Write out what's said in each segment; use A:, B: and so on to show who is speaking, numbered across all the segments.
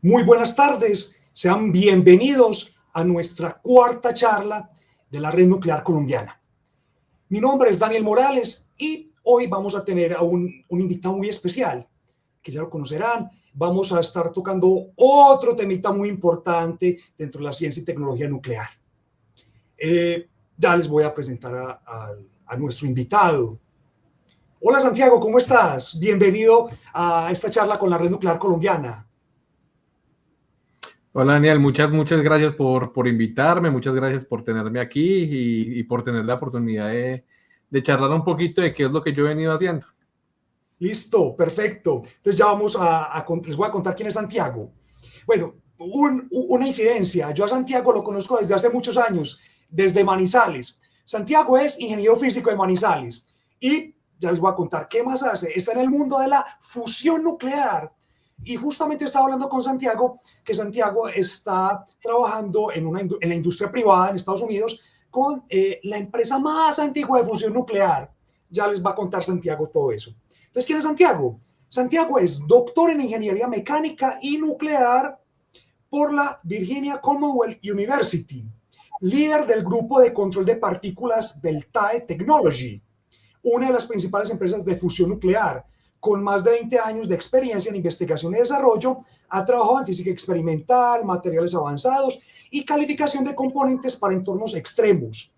A: Muy buenas tardes, sean bienvenidos a nuestra cuarta charla de la Red Nuclear Colombiana. Mi nombre es Daniel Morales y hoy vamos a tener a un invitado muy especial, que ya lo conocerán. Vamos a estar tocando otro temita muy importante dentro de la ciencia y tecnología nuclear. Ya les voy a presentar a nuestro invitado. Hola Santiago, ¿cómo estás? Bienvenido a esta charla con la Red Nuclear Colombiana.
B: Hola Daniel, muchas gracias por invitarme, muchas gracias por tenerme aquí y por tener la oportunidad de charlar un poquito de qué es lo que yo he venido haciendo.
A: Listo, perfecto. Entonces ya vamos les voy a contar quién es Santiago. Bueno, una infidencia. Yo a Santiago lo conozco desde hace muchos años, desde Manizales. Santiago es ingeniero físico de Manizales y ya les voy a contar qué más hace. Está en el mundo de la fusión nuclear. Y justamente estaba hablando con Santiago, que Santiago está trabajando en la industria privada en Estados Unidos con la empresa más antigua de fusión nuclear. Ya les va a contar Santiago todo eso. Entonces, ¿quién es Santiago? Santiago es doctor en ingeniería mecánica y nuclear por la Virginia Commonwealth University, líder del grupo de control de partículas del TAE Technology, una de las principales empresas de fusión nuclear. Con más de 20 años de experiencia en investigación y desarrollo, ha trabajado en física experimental, materiales avanzados y calificación de componentes para entornos extremos.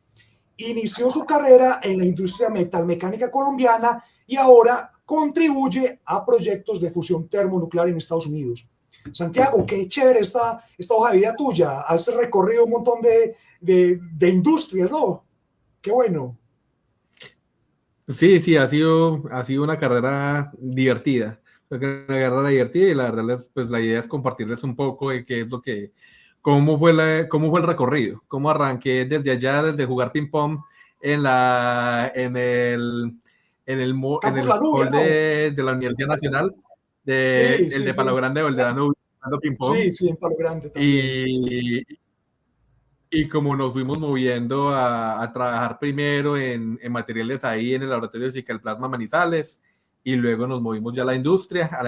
A: Inició su carrera en la industria metalmecánica colombiana y ahora contribuye a proyectos de fusión termonuclear en Estados Unidos. Santiago, qué chévere esta hoja de vida tuya. Has recorrido un montón de industrias, ¿no? Qué bueno.
B: Sí, ha sido una carrera divertida, y la verdad, pues la idea es compartirles un poco de qué es cómo fue el recorrido, cómo arranqué desde allá, desde jugar ping pong en en
A: Campus
B: el
A: La Nubia,
B: hall
A: ¿no?
B: de la Universidad Nacional,
A: Sí,
B: el
A: sí,
B: de Palo
A: sí.
B: Grande o el de la Nubia, jugando ping pong.
A: Sí, sí, en Palo Grande también.
B: Y, y como nos fuimos moviendo a trabajar primero en materiales ahí en el laboratorio de Física del Plasma Manizales, y luego nos movimos ya a la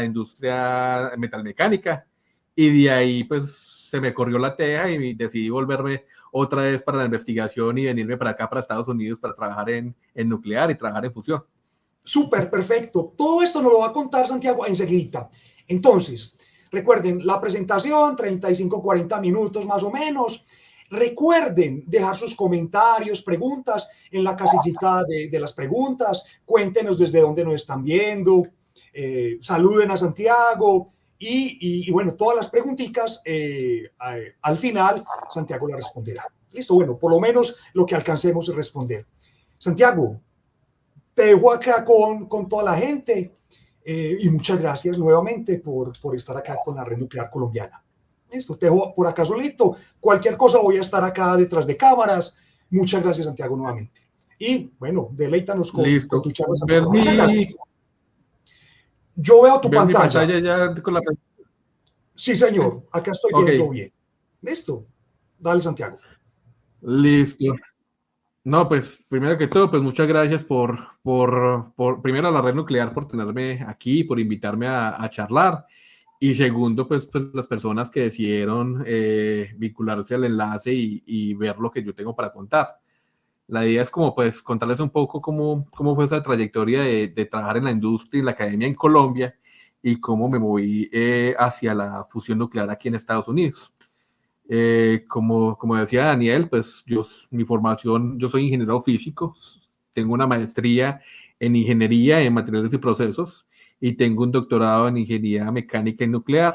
B: industria metalmecánica, y de ahí pues se me corrió la teja y decidí volverme otra vez para la investigación y venirme para acá, para Estados Unidos, para trabajar en nuclear y trabajar en fusión.
A: Súper, perfecto. Todo esto nos lo va a contar Santiago enseguida. Entonces, recuerden, la presentación, 35, 40 minutos más o menos. Recuerden dejar sus comentarios, preguntas en la casillita de las preguntas. Cuéntenos desde dónde nos están viendo. Saluden a Santiago. Y bueno, todas las preguntitas al final Santiago las responderá. Listo, bueno, por lo menos lo que alcancemos es responder. Santiago, te dejo acá con toda la gente y muchas gracias nuevamente por estar acá con la Red Nuclear Colombiana. Listo, te dejo por acá solito. Cualquier cosa voy a estar acá detrás de cámaras. Muchas gracias, Santiago, nuevamente. Y bueno, deleítanos con
B: Listo.
A: tu charla, Santiago. Muchas gracias. Yo veo tu
B: ¿Ves mi
A: pantalla.
B: pantalla ya con la...
A: Sí,
B: Sí.
A: señor. Acá estoy
B: Ok,
A: viendo bien. Listo. Dale, Santiago.
B: listo. No, pues primero que todo, pues muchas gracias primero a la red nuclear por tenerme aquí, por invitarme a charlar. Y segundo, pues las personas que decidieron vincularse al enlace y ver lo que yo tengo para contar. La idea es como pues contarles un poco cómo fue esa trayectoria de trabajar en la industria y en la academia en Colombia y cómo me moví hacia la fusión nuclear aquí en Estados Unidos. Como decía Daniel, pues mi formación, yo soy ingeniero físico, tengo una maestría en ingeniería en materiales y procesos y tengo un doctorado en ingeniería mecánica y nuclear.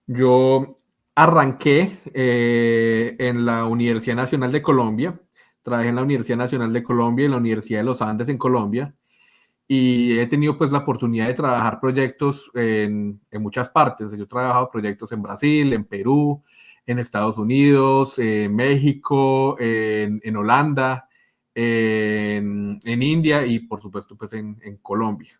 B: Yo arranqué en la Universidad Nacional de Colombia, trabajé en la Universidad Nacional de Colombia y en la Universidad de los Andes en Colombia, y he tenido pues la oportunidad de trabajar proyectos en muchas partes. Yo he trabajado proyectos en Brasil, en Perú, en Estados Unidos, en México, en Holanda, en India y por supuesto pues en Colombia.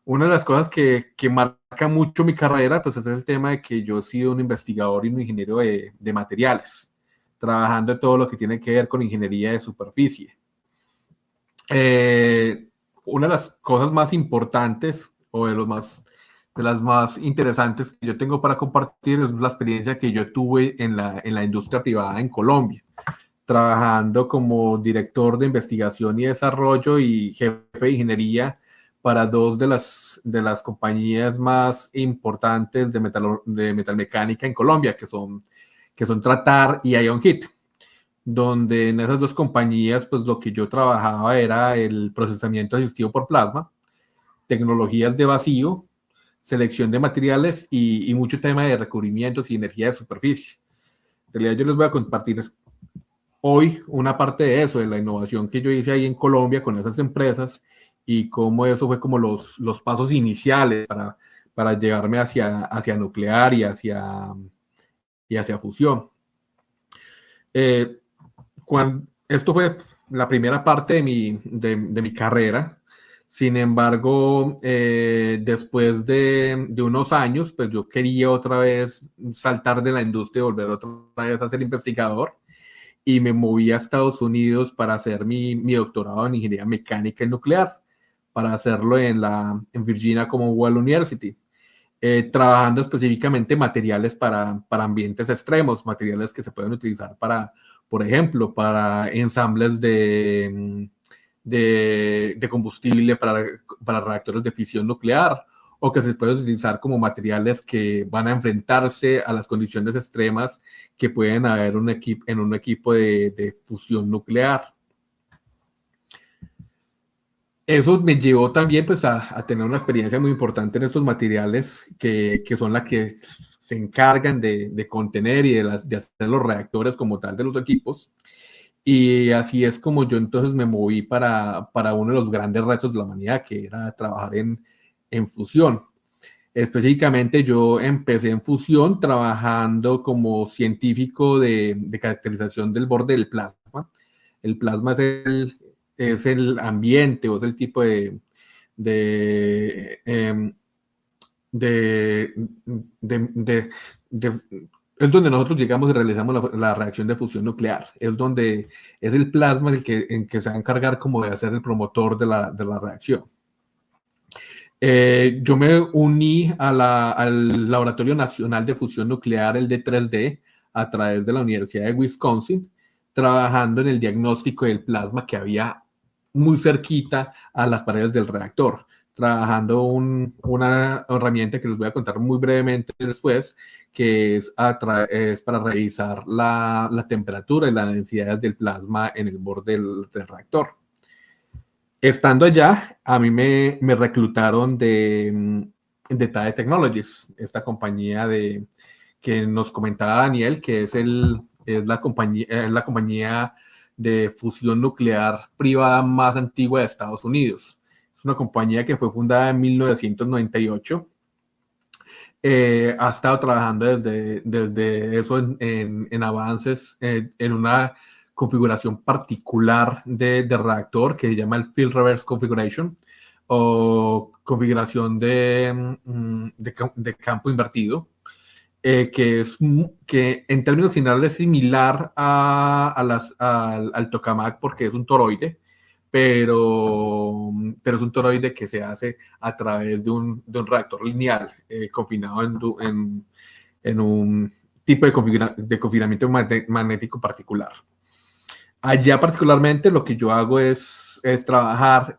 B: Una de las cosas que marca mucho mi carrera pues es el tema de que yo he sido un investigador y un ingeniero de materiales, trabajando en todo lo que tiene que ver con ingeniería de superficie. Eh, una de las cosas más importantes o de los más de las más interesantes que yo tengo para compartir es la experiencia que yo tuve en la industria privada en Colombia, trabajando como director de investigación y desarrollo y jefe de ingeniería para dos de las compañías más importantes de metalmecánica en Colombia, que son Tratar y IonHit, donde en esas dos compañías, pues lo que yo trabajaba era el procesamiento asistido por plasma, tecnologías de vacío, selección de materiales y mucho tema de recubrimientos y energía de superficie. En realidad yo les voy a compartir hoy una parte de eso, de la innovación que yo hice ahí en Colombia con esas empresas y cómo eso fue como los pasos iniciales para llevarme hacia nuclear y hacia fusión. Esto fue la primera parte de mi carrera. Sin embargo, después de unos años, pues yo quería otra vez saltar de la industria y volver otra vez a ser investigador y me moví a Estados Unidos para hacer mi doctorado en ingeniería mecánica y nuclear, para hacerlo en Virginia Commonwealth University, trabajando específicamente materiales para ambientes extremos, materiales que se pueden utilizar por ejemplo, para ensambles de combustible para reactores de fisión nuclear, o que se pueden utilizar como materiales que van a enfrentarse a las condiciones extremas que pueden haber en un equipo de fusión nuclear. Eso me llevó también pues, a tener una experiencia muy importante en estos materiales que son las que se encargan de contener y de hacer los reactores como tal de los equipos. Y así es como yo entonces me moví para uno de los grandes retos de la humanidad, que era trabajar en fusión. Específicamente yo empecé en fusión trabajando como científico de caracterización del borde del plasma. El plasma es el ambiente o es el tipo de, em, de, de es donde nosotros llegamos y realizamos la reacción de fusión nuclear. Es donde es el plasma en que se va a encargar como de hacer el promotor de la reacción. Yo me uní al Laboratorio Nacional de Fusión Nuclear, el D3D, a través de la Universidad de Wisconsin, trabajando en el diagnóstico del plasma que había muy cerquita a las paredes del reactor, trabajando una herramienta que les voy a contar muy brevemente después, que es para revisar la temperatura y las densidades del plasma en el borde del reactor. Estando allá, a mí me reclutaron de TAE Technologies, esta compañía que nos comentaba Daniel, que es la compañía de fusión nuclear privada más antigua de Estados Unidos. Es una compañía que fue fundada en 1998. Ha estado trabajando desde eso en avances, en una configuración particular de reactor que se llama el Field Reverse Configuration o configuración de campo invertido, que en términos generales es similar al tokamak porque es un toroide, pero es un toroide que se hace a través de un reactor lineal confinado en un tipo de confinamiento magnético particular. Allá particularmente lo que yo hago es trabajar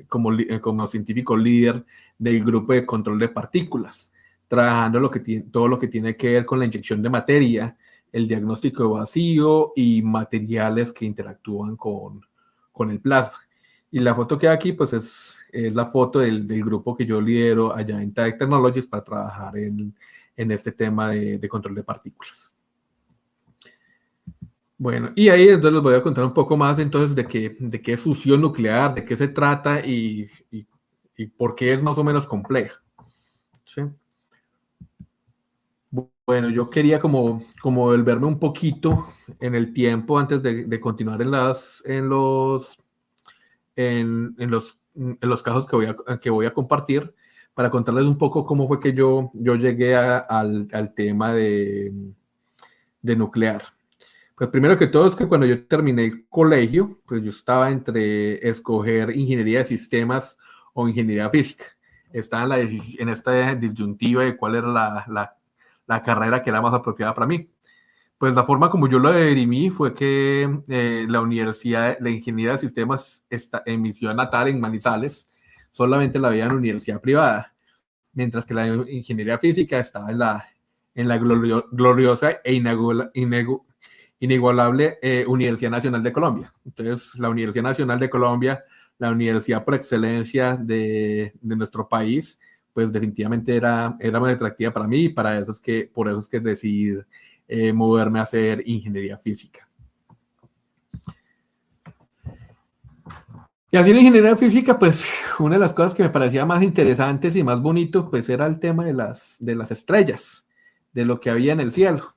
B: como científico líder del grupo de control de partículas, trabajando todo lo que tiene que ver con la inyección de materia, el diagnóstico de vacío y materiales que interactúan con el plasma. Y la foto que hay aquí pues es la foto del grupo que yo lidero allá en TAE Technologies para trabajar en este tema de control de partículas. Bueno, y ahí entonces les voy a contar un poco más entonces de qué es fusión nuclear, de qué se trata y por qué es más o menos compleja. ¿Sí? Bueno, yo quería como volverme un poquito en el tiempo antes de continuar en los casos que voy a compartir, para contarles un poco cómo fue que yo llegué al tema de nuclear. Pues primero que todo es que cuando yo terminé el colegio, pues yo estaba entre escoger ingeniería de sistemas o ingeniería física. estaba en esta disyuntiva de cuál era la carrera que era más apropiada para mí. Pues la forma como yo lo dirimí fue que la universidad, la ingeniería de sistemas en mi ciudad natal, en Manizales, solamente la veía en universidad privada, mientras que la ingeniería física estaba en la gloriosa e inigualable Universidad Nacional de Colombia. Entonces, la Universidad Nacional de Colombia, la universidad por excelencia de nuestro país, pues definitivamente era muy atractiva para mí y por eso es que decidí moverme a hacer ingeniería física. Y así en ingeniería física, pues una de las cosas que me parecía más interesantes y más bonito, pues era el tema de las estrellas, de lo que había en el cielo.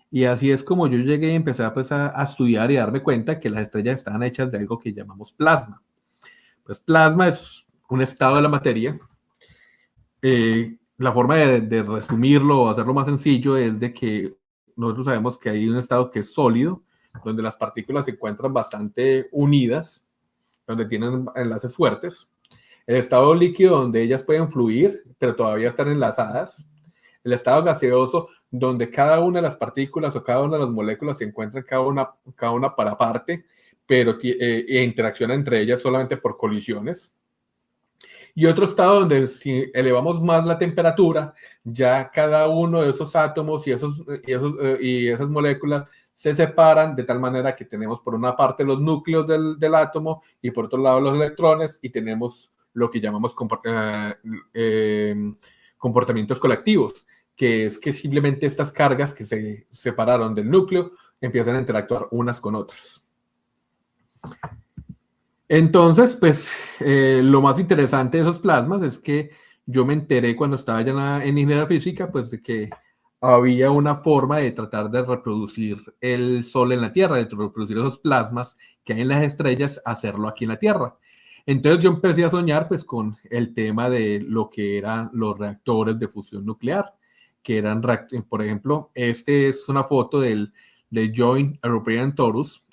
B: Y así es como yo llegué y empecé pues, a estudiar y a darme cuenta que las estrellas estaban hechas de algo que llamamos plasma. Pues plasma es un estado de la materia. La forma de resumirlo o hacerlo más sencillo es de que nosotros sabemos que hay un estado que es sólido, donde las partículas se encuentran bastante unidas, donde tienen enlaces fuertes. El estado líquido, donde ellas pueden fluir, pero todavía están enlazadas. El estado gaseoso, donde cada una de las partículas o cada una de las moléculas se encuentran cada una para aparte, pero interaccionan entre ellas solamente por colisiones. Y otro estado donde si elevamos más la temperatura, ya cada uno de esos átomos y esas moléculas se separan de tal manera que tenemos por una parte los núcleos del átomo y por otro lado los electrones, y tenemos lo que llamamos comportamientos colectivos, que es que simplemente estas cargas que se separaron del núcleo empiezan a interactuar unas con otras. Entonces, pues, lo más interesante de esos plasmas es que yo me enteré cuando estaba ya en ingeniería física, pues, de que había una forma de tratar de reproducir el Sol en la Tierra, de reproducir esos plasmas que hay en las estrellas, hacerlo aquí en la Tierra. Entonces yo empecé a soñar, pues, con el tema de lo que eran los reactores de fusión nuclear, que eran, por ejemplo, este es una foto del Joint European Torus,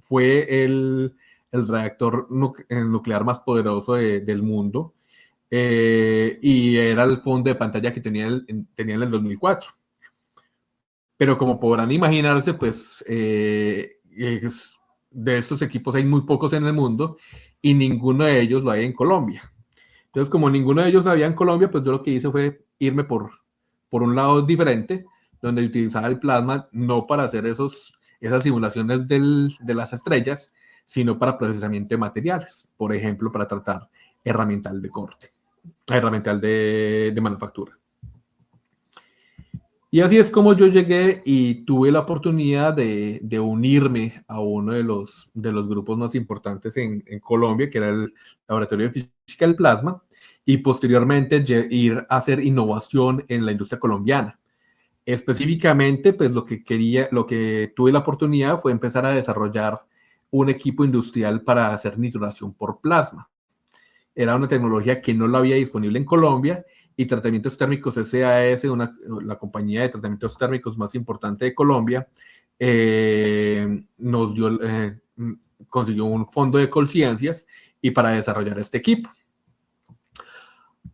B: fue el reactor nuclear más poderoso del mundo, y era el fondo de pantalla que tenía en el 2004. Pero como podrán imaginarse, pues de estos equipos hay muy pocos en el mundo y ninguno de ellos lo hay en Colombia. Entonces, como ninguno de ellos había en Colombia, pues yo lo que hice fue irme por un lado diferente, donde utilizaba el plasma no para hacer esas simulaciones de las estrellas, sino para procesamiento de materiales, por ejemplo, para tratar herramiental de corte, herramiental de manufactura. Y así es como yo llegué y tuve la oportunidad de unirme a uno de los grupos más importantes en Colombia, que era el Laboratorio de Física del Plasma, y posteriormente ir a hacer innovación en la industria colombiana. Específicamente, pues lo que tuve la oportunidad fue empezar a desarrollar un equipo industrial para hacer nitruración por plasma. Era una tecnología que no la había disponible en Colombia, y Tratamientos Térmicos SAS, la compañía de tratamientos térmicos más importante de Colombia, consiguió un fondo de Colciencias y para desarrollar este equipo.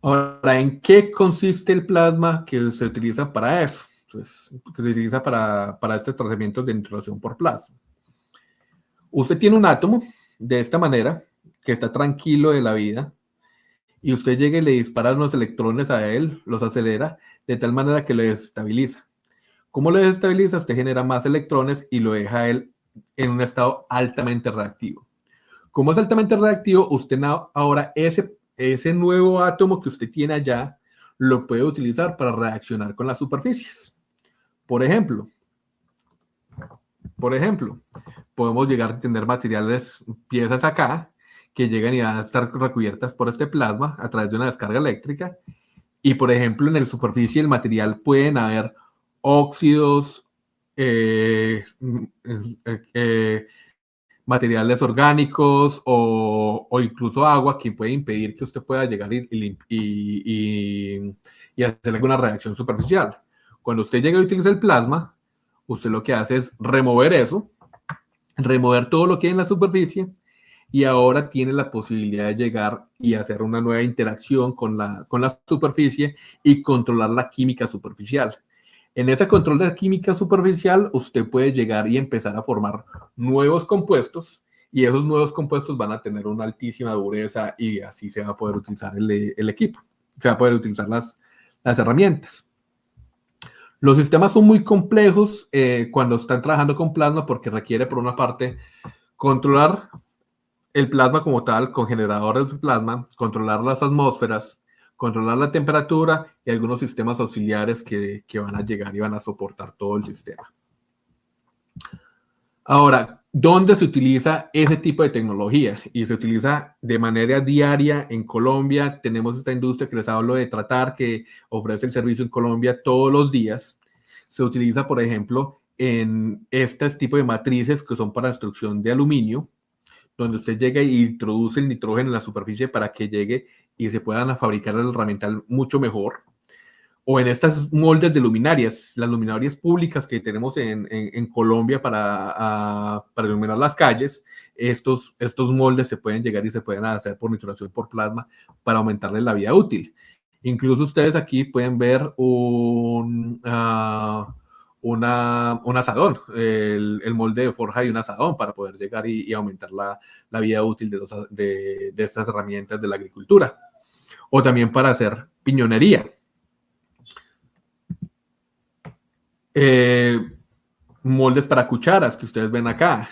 B: Ahora, ¿en qué consiste el plasma que se utiliza para eso? Pues, que se utiliza para este tratamiento de nitruración por plasma. Usted tiene un átomo de esta manera, que está tranquilo de la vida, y usted llega y le dispara unos electrones a él, los acelera, de tal manera que lo desestabiliza. ¿Cómo lo desestabiliza? Usted genera más electrones y lo deja a él en un estado altamente reactivo. Como es altamente reactivo, usted ahora ese nuevo átomo que usted tiene allá, lo puede utilizar para reaccionar con las superficies. Por ejemplo, podemos llegar a tener piezas acá, que llegan y van a estar recubiertas por este plasma a través de una descarga eléctrica. Y, por ejemplo, en la superficie del material pueden haber óxidos, materiales orgánicos o incluso agua, que puede impedir que usted pueda llegar y hacer alguna reacción superficial. Cuando usted llega y utiliza el plasma, usted lo que hace es remover todo lo que hay en la superficie, y ahora tiene la posibilidad de llegar y hacer una nueva interacción con la superficie y controlar la química superficial. En ese control de química superficial, usted puede llegar y empezar a formar nuevos compuestos, y esos nuevos compuestos van a tener una altísima dureza, y así se va a poder utilizar el equipo, se va a poder utilizar las herramientas. Los sistemas son muy complejos cuando están trabajando con plasma, porque requiere, por una parte, controlar el plasma como tal, con generadores de plasma, controlar las atmósferas, controlar la temperatura y algunos sistemas auxiliares que van a llegar y van a soportar todo el sistema. Ahora, ¿dónde se utiliza ese tipo de tecnología? Y se utiliza de manera diaria en Colombia. Tenemos esta industria que les hablo de Tratar, que ofrece el servicio en Colombia todos los días. Se utiliza, por ejemplo, en este tipo de matrices que son para extrusión de aluminio, donde usted llega y introduce el nitrógeno en la superficie para que llegue y se puedan fabricar el herramiental mucho mejor. O en estas moldes de luminarias, las luminarias públicas que tenemos en Colombia para iluminar las calles, estos moldes se pueden llegar y se pueden hacer por nituración por plasma para aumentarle la vida útil. Incluso ustedes aquí pueden ver un asadón, el molde de forja de un asadón para poder llegar y aumentar la vida útil de estas herramientas de la agricultura. O también para hacer piñonería. Moldes para cucharas que ustedes ven acá,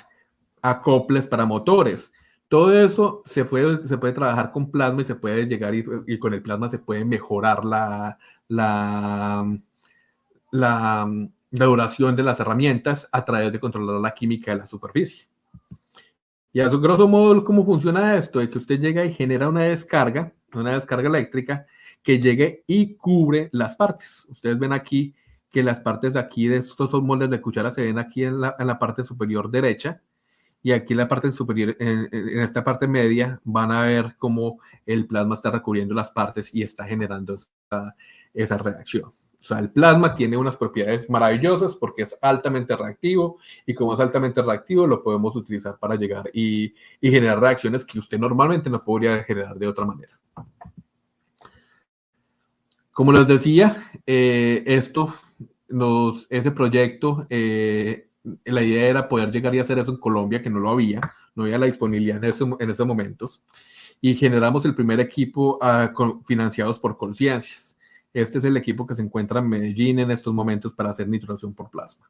B: acoples para motores. Todo eso se puede trabajar con plasma y se puede llegar y con el plasma se puede mejorar la duración de las herramientas a través de controlar la química de la superficie. Y a grosso modo, ¿cómo funciona esto? Es que usted llega y genera una descarga eléctrica que llegue y cubre las partes. Ustedes ven aquí que las partes de aquí de estos moldes de cuchara se ven aquí en la parte superior derecha, y aquí en la parte superior, en esta parte media, van a ver cómo el plasma está recubriendo las partes y está generando esa reacción. O sea, el plasma tiene unas propiedades maravillosas porque es altamente reactivo, y como es altamente reactivo, lo podemos utilizar para llegar y generar reacciones que usted normalmente no podría generar de otra manera. Como les decía, ese proyecto, la idea era poder llegar y hacer eso en Colombia, que no había la disponibilidad en esos momentos, y generamos el primer equipo financiados por Colciencias. Este es el equipo que se encuentra en Medellín en estos momentos para hacer nituración por plasma.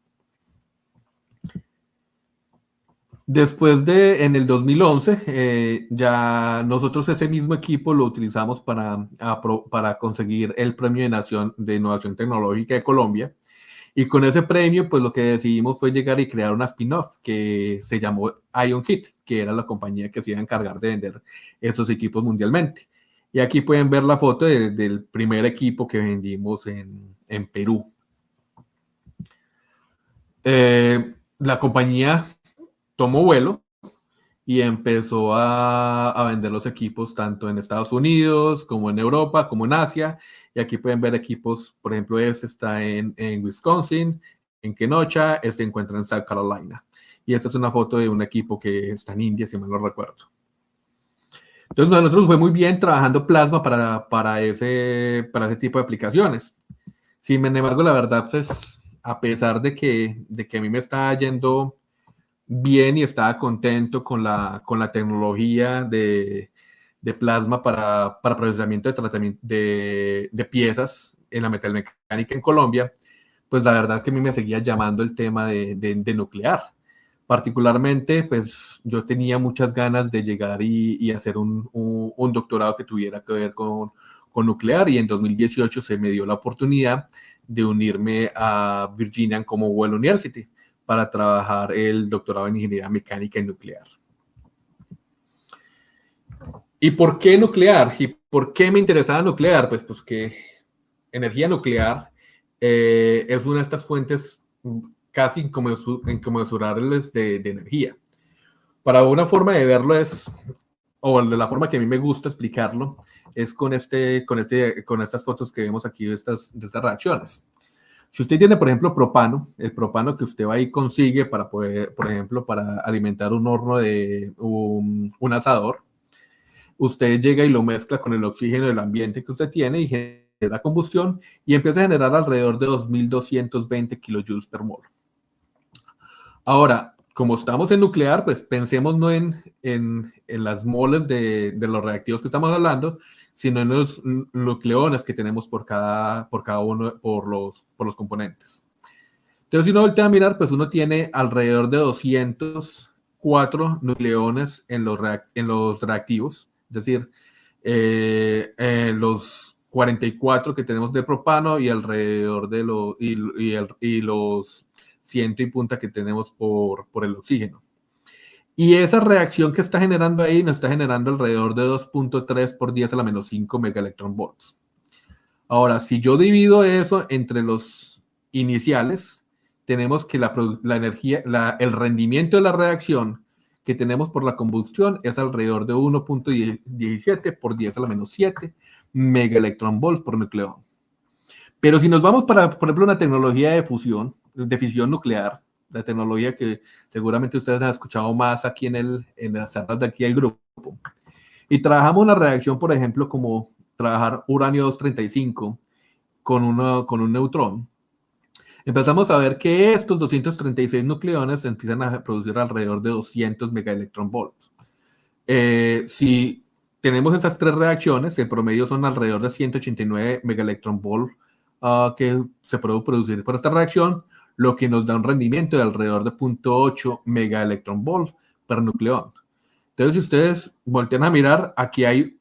B: Después en el 2011, ya nosotros ese mismo equipo lo utilizamos para conseguir el Premio de Innovación Tecnológica de Colombia. Y con ese premio, pues lo que decidimos fue llegar y crear una spin-off que se llamó IonHit, que era la compañía que se iba a encargar de vender esos equipos mundialmente. Y aquí pueden ver la foto del primer equipo que vendimos en Perú. La compañía tomó vuelo y empezó a vender los equipos tanto en Estados Unidos como en Europa, como en Asia. Y aquí pueden ver equipos, por ejemplo, está en Wisconsin, en Kenosha, se encuentra en South Carolina. Y esta es una foto de un equipo que está en India, si mal no recuerdo. Entonces, a nosotros fue muy bien trabajando plasma para ese tipo de aplicaciones. Sin embargo, la verdad, pues, a pesar de que a mí me está yendo bien y estaba contento con la tecnología de plasma para procesamiento de tratamiento de piezas en la metalmecánica en Colombia, pues la verdad es que a mí me seguía llamando el tema de nuclear. Particularmente, pues yo tenía muchas ganas de llegar y hacer un doctorado que tuviera que ver con nuclear, y en 2018 se me dio la oportunidad de unirme a Virginia Commonwealth University para trabajar el doctorado en Ingeniería Mecánica y Nuclear. ¿Y por qué nuclear? ¿Y por qué me interesaba nuclear? Pues que energía nuclear es una de estas fuentes casi inconmensurables de energía. Para una forma de verlo o de la forma que a mí me gusta explicarlo, es con estas fotos que vemos aquí de estas reacciones. Si usted tiene, por ejemplo, propano, el propano que usted va y consigue para poder, por ejemplo, para alimentar un horno de un asador, usted llega y lo mezcla con el oxígeno del ambiente que usted tiene y genera combustión y empieza a generar alrededor de 2.220 kilojoules per mol. Ahora, como estamos en nuclear, pues pensemos no en las moles de los reactivos que estamos hablando, sino en los nucleones que tenemos por cada uno, por los componentes. Entonces, si uno voltea a mirar, pues uno tiene alrededor de 204 nucleones en los reactivos, es decir, los 44 que tenemos de propano y alrededor de los 100 y punta que tenemos por el oxígeno. Y esa reacción que está generando ahí nos está generando alrededor de 2.3 por 10 a la menos 5 megaelectronvolts. Ahora, si yo divido eso entre los iniciales, tenemos que la energía, el rendimiento de la reacción que tenemos por la combustión es alrededor de 1.17 por 10 a la menos 7 megaelectronvolts por nucleón. Pero si nos vamos para, por ejemplo, una tecnología de fisión nuclear, la tecnología que seguramente ustedes han escuchado más aquí en las charlas de aquí del grupo, y trabajamos una reacción, por ejemplo, como trabajar uranio 235 con un neutrón, empezamos a ver que estos 236 nucleones empiezan a producir alrededor de 200 megaelectronvolts. Si tenemos estas tres reacciones, el promedio son alrededor de 189 megaelectronvolts que se puede producir por esta reacción, lo que nos da un rendimiento de alrededor de 0.8 megaelectronvolts per nucleón. Entonces, si ustedes voltean a mirar, aquí hay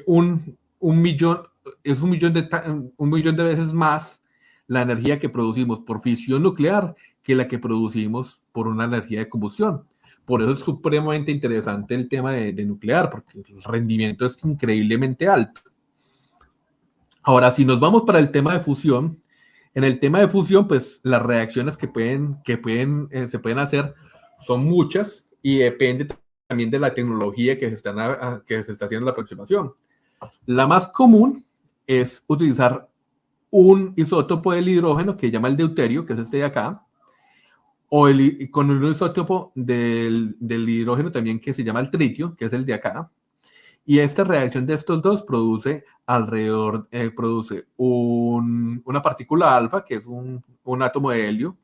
B: un millón de veces más la energía que producimos por fisión nuclear que la que producimos por una energía de combustión. Por eso es supremamente interesante el tema de nuclear, porque el rendimiento es increíblemente alto. Ahora, si nos vamos para el tema de fusión, en el tema de fusión, pues las reacciones se pueden hacer son muchas y depende también de la tecnología que se está haciendo la aproximación. La más común es utilizar un isótopo del hidrógeno que se llama el deuterio, que es este de acá, o con un isótopo del hidrógeno también que se llama el tritio, que es el de acá. Y esta reacción de estos dos produce una partícula alfa, que es un átomo de helio,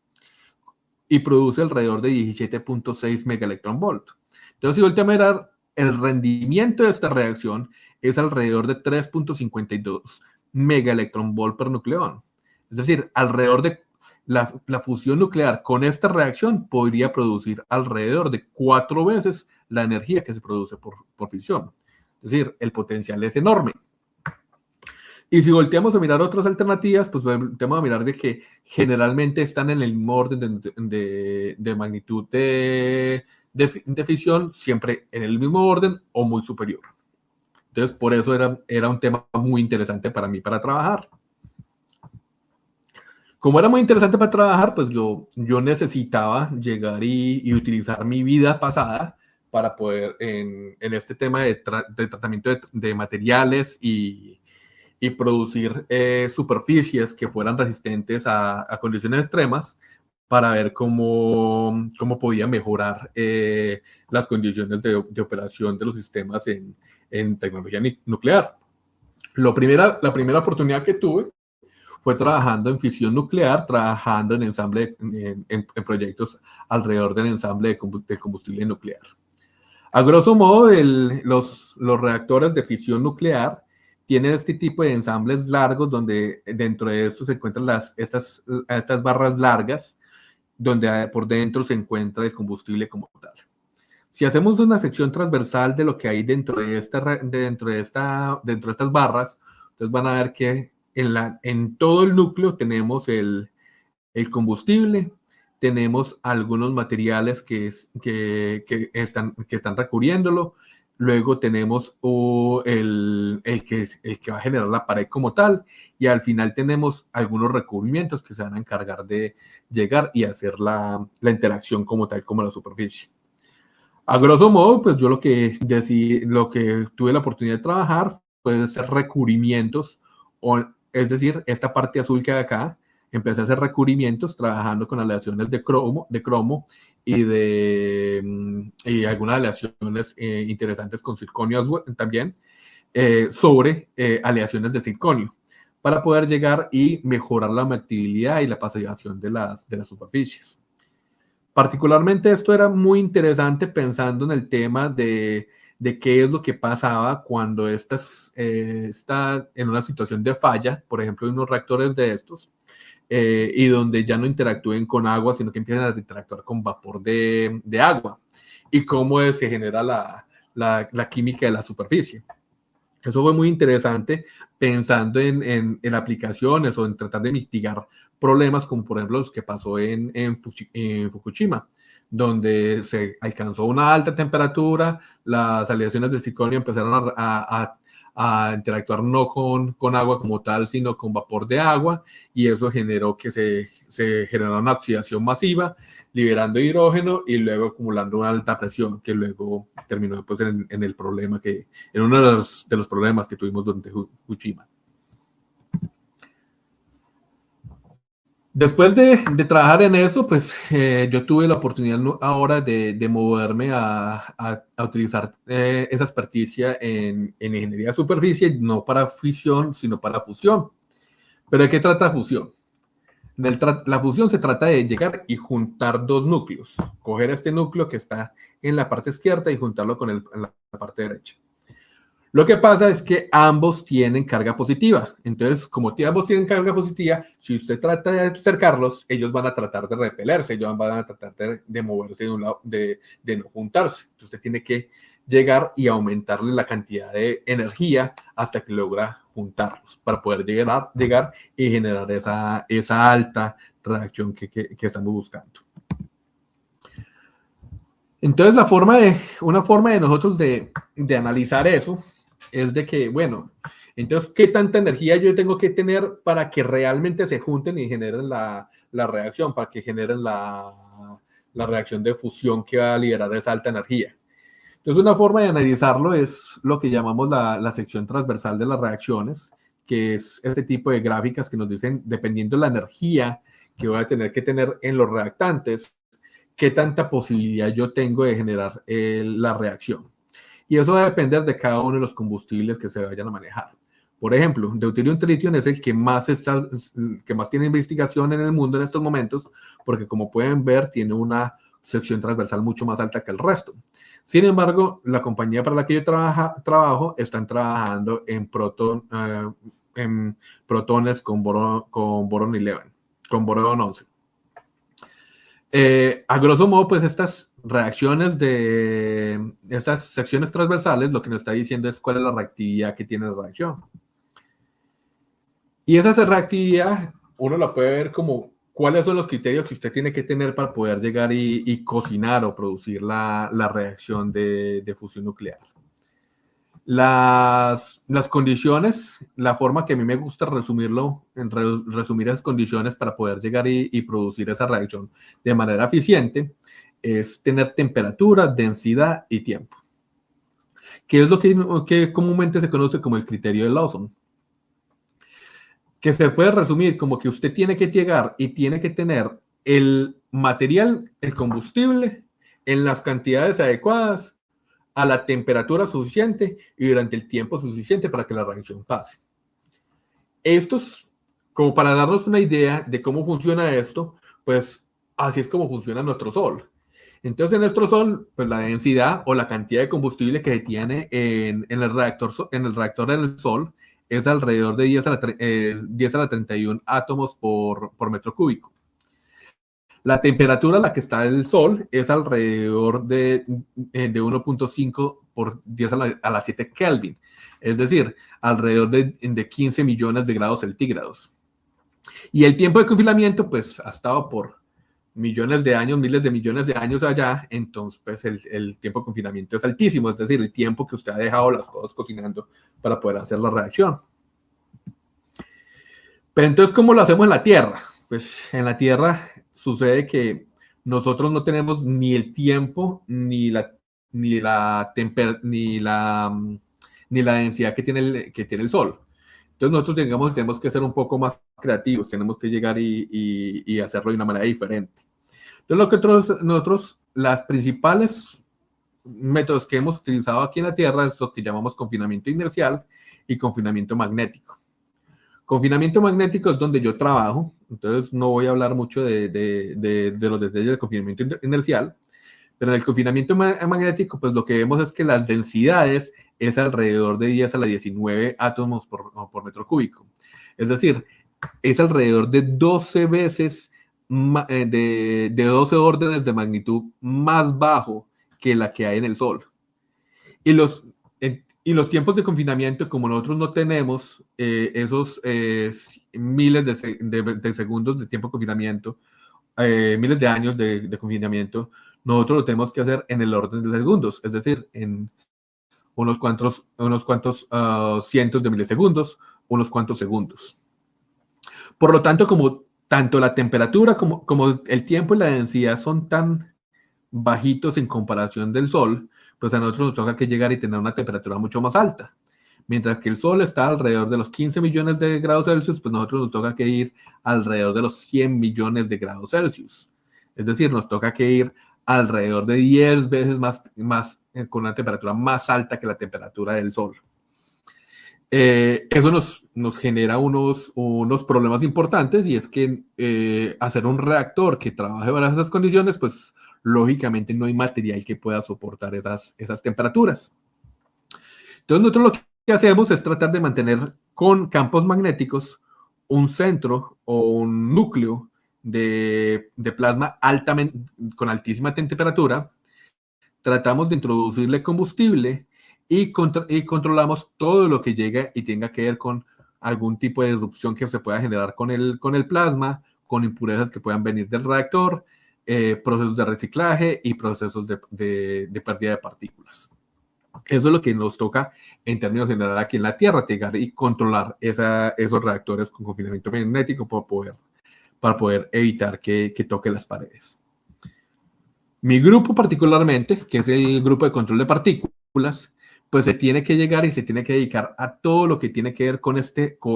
B: y produce alrededor de 17.6 megaelectronvolt. Entonces, si volteamos a mirar, el rendimiento de esta reacción es alrededor de 3.52 megaelectronvolt per nucleón. Es decir, alrededor de la fusión nuclear con esta reacción podría producir alrededor de 4 veces la energía que se produce por fisión. Es decir, el potencial es enorme. Y si volteamos a mirar otras alternativas, pues volteamos a mirar de que generalmente están en el mismo orden de magnitud de fisión, siempre en el mismo orden o muy superior. Entonces, por eso era un tema muy interesante para mí para trabajar. Como era muy interesante para trabajar, pues yo necesitaba llegar y utilizar mi vida pasada para poder en este tema de tratamiento de materiales y producir superficies que fueran resistentes a condiciones extremas para ver cómo podía mejorar las condiciones de operación de los sistemas en tecnología nuclear. La primera oportunidad que tuve fue trabajando en fisión nuclear, trabajando en ensamble, en proyectos alrededor del ensamble de combustible nuclear. A grosso modo, los reactores de fisión nuclear tienen este tipo de ensambles largos donde dentro de estos se encuentran estas barras largas donde por dentro se encuentra el combustible como tal. Si hacemos una sección transversal de lo que hay dentro de estas barras, entonces van a ver que en todo el núcleo tenemos el combustible, tenemos algunos materiales que están recubriéndolo, luego tenemos el que va a generar la pared como tal, y al final tenemos algunos recubrimientos que se van a encargar de llegar y hacer la interacción como tal, como la superficie. A grosso modo, pues yo lo que tuve la oportunidad de trabajar fue hacer recubrimientos, es decir, esta parte azul que hay acá, empecé a hacer recubrimientos trabajando con aleaciones de cromo y algunas aleaciones interesantes con circonio también, sobre aleaciones de circonio, para poder llegar y mejorar la matibilidad y la pasivación de las superficies. Particularmente esto era muy interesante pensando en el tema de qué es lo que pasaba cuando está en una situación de falla, por ejemplo, en unos reactores de estos, y donde ya no interactúen con agua, sino que empiezan a interactuar con vapor de agua, y cómo se genera la química de la superficie. Eso fue muy interesante pensando en aplicaciones o en tratar de mitigar problemas como por ejemplo los que pasó en Fukushima, donde se alcanzó una alta temperatura, las aleaciones de circonio empezaron a interactuar no con agua como tal, sino con vapor de agua, y eso generó que se generó una oxidación masiva, liberando hidrógeno y luego acumulando una alta presión, que luego terminó después en el problema en uno de los problemas que tuvimos durante Fukushima. Después de trabajar en eso, pues yo tuve la oportunidad ahora de moverme a utilizar esa experticia en ingeniería de superficie, no para fisión, sino para fusión. ¿Pero de qué trata fusión? La fusión se trata de llegar y juntar dos núcleos, coger este núcleo que está en la parte izquierda y juntarlo con en la parte derecha. Lo que pasa es que ambos tienen carga positiva. Entonces, como ambos tienen carga positiva, si usted trata de acercarlos, ellos van a tratar de repelerse, ellos van a tratar de moverse de un lado, de no juntarse. Entonces, usted tiene que llegar y aumentarle la cantidad de energía hasta que logra juntarlos para poder llegar y generar esa alta reacción que estamos buscando. Entonces, una forma de nosotros de analizar eso es de que, bueno, entonces, ¿qué tanta energía yo tengo que tener para que realmente se junten y generen la reacción, para que generen la reacción de fusión que va a liberar esa alta energía? Entonces, una forma de analizarlo es lo que llamamos la sección transversal de las reacciones, que es ese tipo de gráficas que nos dicen, dependiendo de la energía que voy a tener que tener en los reactantes, qué tanta posibilidad yo tengo de generar la reacción. Y eso va a depender de cada uno de los combustibles que se vayan a manejar. Por ejemplo, deuterium tritium es el que más tiene investigación en el mundo en estos momentos, porque como pueden ver, tiene una sección transversal mucho más alta que el resto. Sin embargo, la compañía para la que yo trabajo están trabajando en protones con borón 11. A grosso modo, pues estas secciones transversales, lo que nos está diciendo es cuál es la reactividad que tiene la reacción. Y esa reactividad, uno la puede ver como cuáles son los criterios que usted tiene que tener para poder llegar y cocinar o producir la reacción de fusión nuclear. Las condiciones, la forma que a mí me gusta resumir esas condiciones para poder llegar y producir esa reacción de manera eficiente, es tener temperatura, densidad y tiempo, que es lo que comúnmente se conoce como el criterio de Lawson, que se puede resumir como que usted tiene que llegar y tiene que tener el material, el combustible, en las cantidades adecuadas, a la temperatura suficiente y durante el tiempo suficiente para que la reacción pase. Esto es como para darnos una idea de cómo funciona esto, pues así es como funciona nuestro Sol. Entonces, en nuestro Sol, pues la densidad o la cantidad de combustible que tiene en el reactor del Sol es alrededor de 10 a la 31 átomos por metro cúbico. La temperatura a la que está el Sol es alrededor de 1.5 por 10 a la 7 Kelvin, es decir, alrededor de 15 millones de grados centígrados. Y el tiempo de confinamiento, pues, ha estado por millones de años, miles de millones de años allá, entonces, pues, el tiempo de confinamiento es altísimo, es decir, el tiempo que usted ha dejado las cosas cocinando para poder hacer la reacción. Pero entonces, ¿cómo lo hacemos en la Tierra? Pues en la Tierra sucede que nosotros no tenemos ni el tiempo ni la densidad que tiene el Sol. Entonces nosotros tenemos que ser un poco más creativos, tenemos que llegar y hacerlo de una manera diferente. Entonces nosotros las principales métodos que hemos utilizado aquí en la Tierra es lo que llamamos confinamiento inercial y confinamiento magnético. Confinamiento magnético es donde yo trabajo, entonces no voy a hablar mucho de los detalles del confinamiento inercial, pero en el confinamiento magnético, pues lo que vemos es que las densidades es alrededor de 10 a la 19 átomos por metro cúbico. Es decir, es alrededor de 12 veces, de 12 órdenes de magnitud más bajo que la que hay en el Sol. Y los tiempos de confinamiento, como nosotros no tenemos esos miles de segundos de tiempo de confinamiento, miles de años de confinamiento, nosotros lo tenemos que hacer en el orden de segundos, es decir, en unos cuantos cientos de milisegundos, unos cuantos segundos. Por lo tanto, como tanto la temperatura como el tiempo y la densidad son tan bajitos en comparación del Sol, pues a nosotros nos toca que llegar y tener una temperatura mucho más alta. Mientras que el Sol está alrededor de los 15 millones de grados Celsius, pues nosotros nos toca que ir alrededor de los 100 millones de grados Celsius. Es decir, nos toca que ir alrededor de 10 veces más con una temperatura más alta que la temperatura del Sol. Eso nos genera unos problemas importantes, y es que hacer un reactor que trabaje bajo esas condiciones, pues lógicamente no hay material que pueda soportar esas temperaturas. Entonces nosotros lo que hacemos es tratar de mantener con campos magnéticos un centro o un núcleo de plasma con altísima temperatura. Tratamos de introducirle combustible y controlamos todo lo que llega y tenga que ver con algún tipo de erupción que se pueda generar con el plasma, con impurezas que puedan venir del reactor, procesos de reciclaje y procesos de pérdida de partículas. Eso es lo que nos toca en términos generales aquí en la Tierra, llegar y controlar esos reactores con confinamiento magnético para poder evitar que toque las paredes. Mi grupo particularmente, que es el grupo de control de partículas, pues se tiene que llegar y se tiene que dedicar a todo lo que tiene que ver con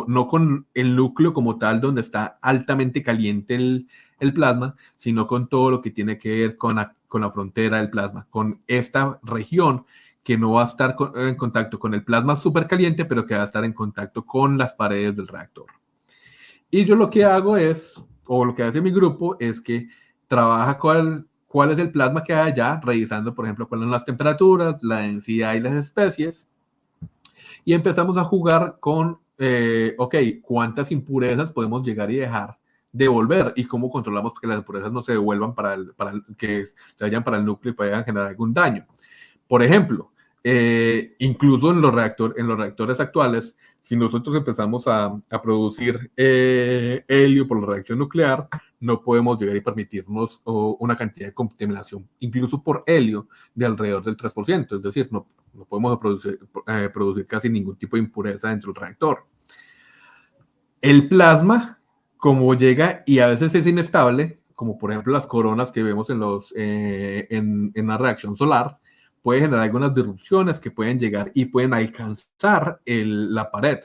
B: no con el núcleo como tal, donde está altamente caliente el plasma, sino con todo lo que tiene que ver con la frontera del plasma, con esta región que no va a estar en contacto con el plasma supercaliente, pero que va a estar en contacto con las paredes del reactor. Y yo lo que hago o lo que hace mi grupo, es que trabaja cuál es el plasma que hay allá, revisando, por ejemplo, cuáles son las temperaturas, la densidad y las especies. Y empezamos a jugar con, cuántas impurezas podemos llegar y dejar devolver, y cómo controlamos que las impurezas no se devuelvan que se vayan para el núcleo y puedan generar algún daño. Por ejemplo, incluso en los reactores actuales, si nosotros empezamos a producir helio por la reacción nuclear, no podemos llegar y permitirnos una cantidad de contaminación, incluso por helio, de alrededor del 3%. Es decir, no podemos producir casi ningún tipo de impureza dentro del reactor. El plasma, como llega y a veces es inestable, como por ejemplo las coronas que vemos en una reacción solar, puede generar algunas disrupciones que pueden llegar y pueden alcanzar la pared.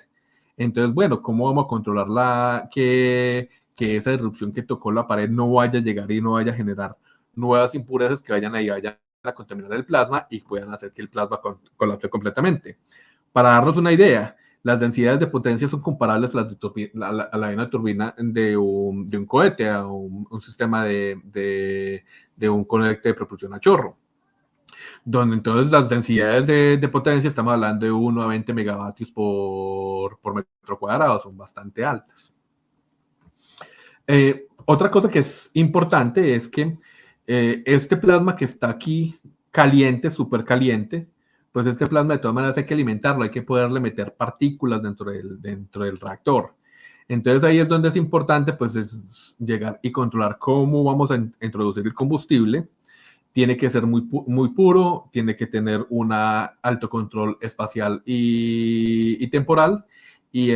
B: Entonces, bueno, ¿cómo vamos a controlar que esa disrupción que tocó la pared no vaya a llegar y no vaya a generar nuevas impurezas que vayan a contaminar el plasma y puedan hacer que el plasma colapse completamente? Para darnos una idea, las densidades de potencia son comparables a la de una turbina de un cohete, a un sistema de un cohete de propulsión a chorro, donde entonces las densidades de potencia, estamos hablando de 1 a 20 megavatios por metro cuadrado, son bastante altas. Otra cosa que es importante es que este plasma que está aquí caliente, súper caliente, pues este plasma de todas maneras hay que alimentarlo, hay que poderle meter partículas dentro del reactor. Entonces ahí es donde es importante pues es llegar y controlar cómo vamos a introducir el combustible. Tiene que ser muy puro, tiene que tener un alto control espacial y temporal, y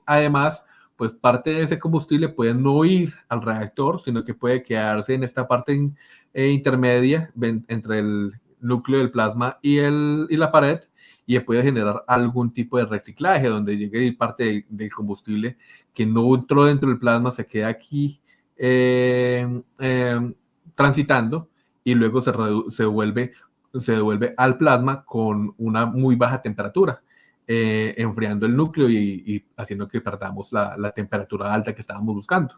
B: además, pues parte de ese combustible puede no ir al reactor, sino que puede quedarse en esta parte intermedia entre núcleo del plasma y la pared, y puede generar algún tipo de reciclaje donde llegue parte del combustible que no entró dentro del plasma, se queda aquí transitando, y luego se devuelve al plasma con una muy baja temperatura, enfriando el núcleo y haciendo que perdamos la temperatura alta que estábamos buscando.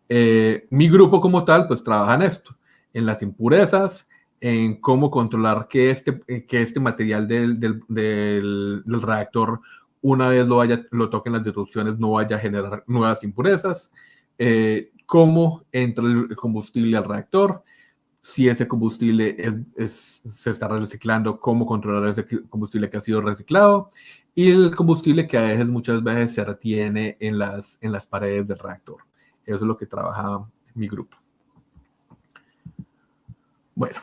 B: Mi grupo como tal, pues trabaja en esto, en las impurezas, en cómo controlar que este material del reactor, una vez lo toquen las disrupciones, no vaya a generar nuevas impurezas, cómo entra el combustible al reactor, si ese combustible se está reciclando, cómo controlar ese combustible que ha sido reciclado, y el combustible que muchas veces se retiene en las paredes del reactor. Eso es lo que trabaja mi grupo. Bueno,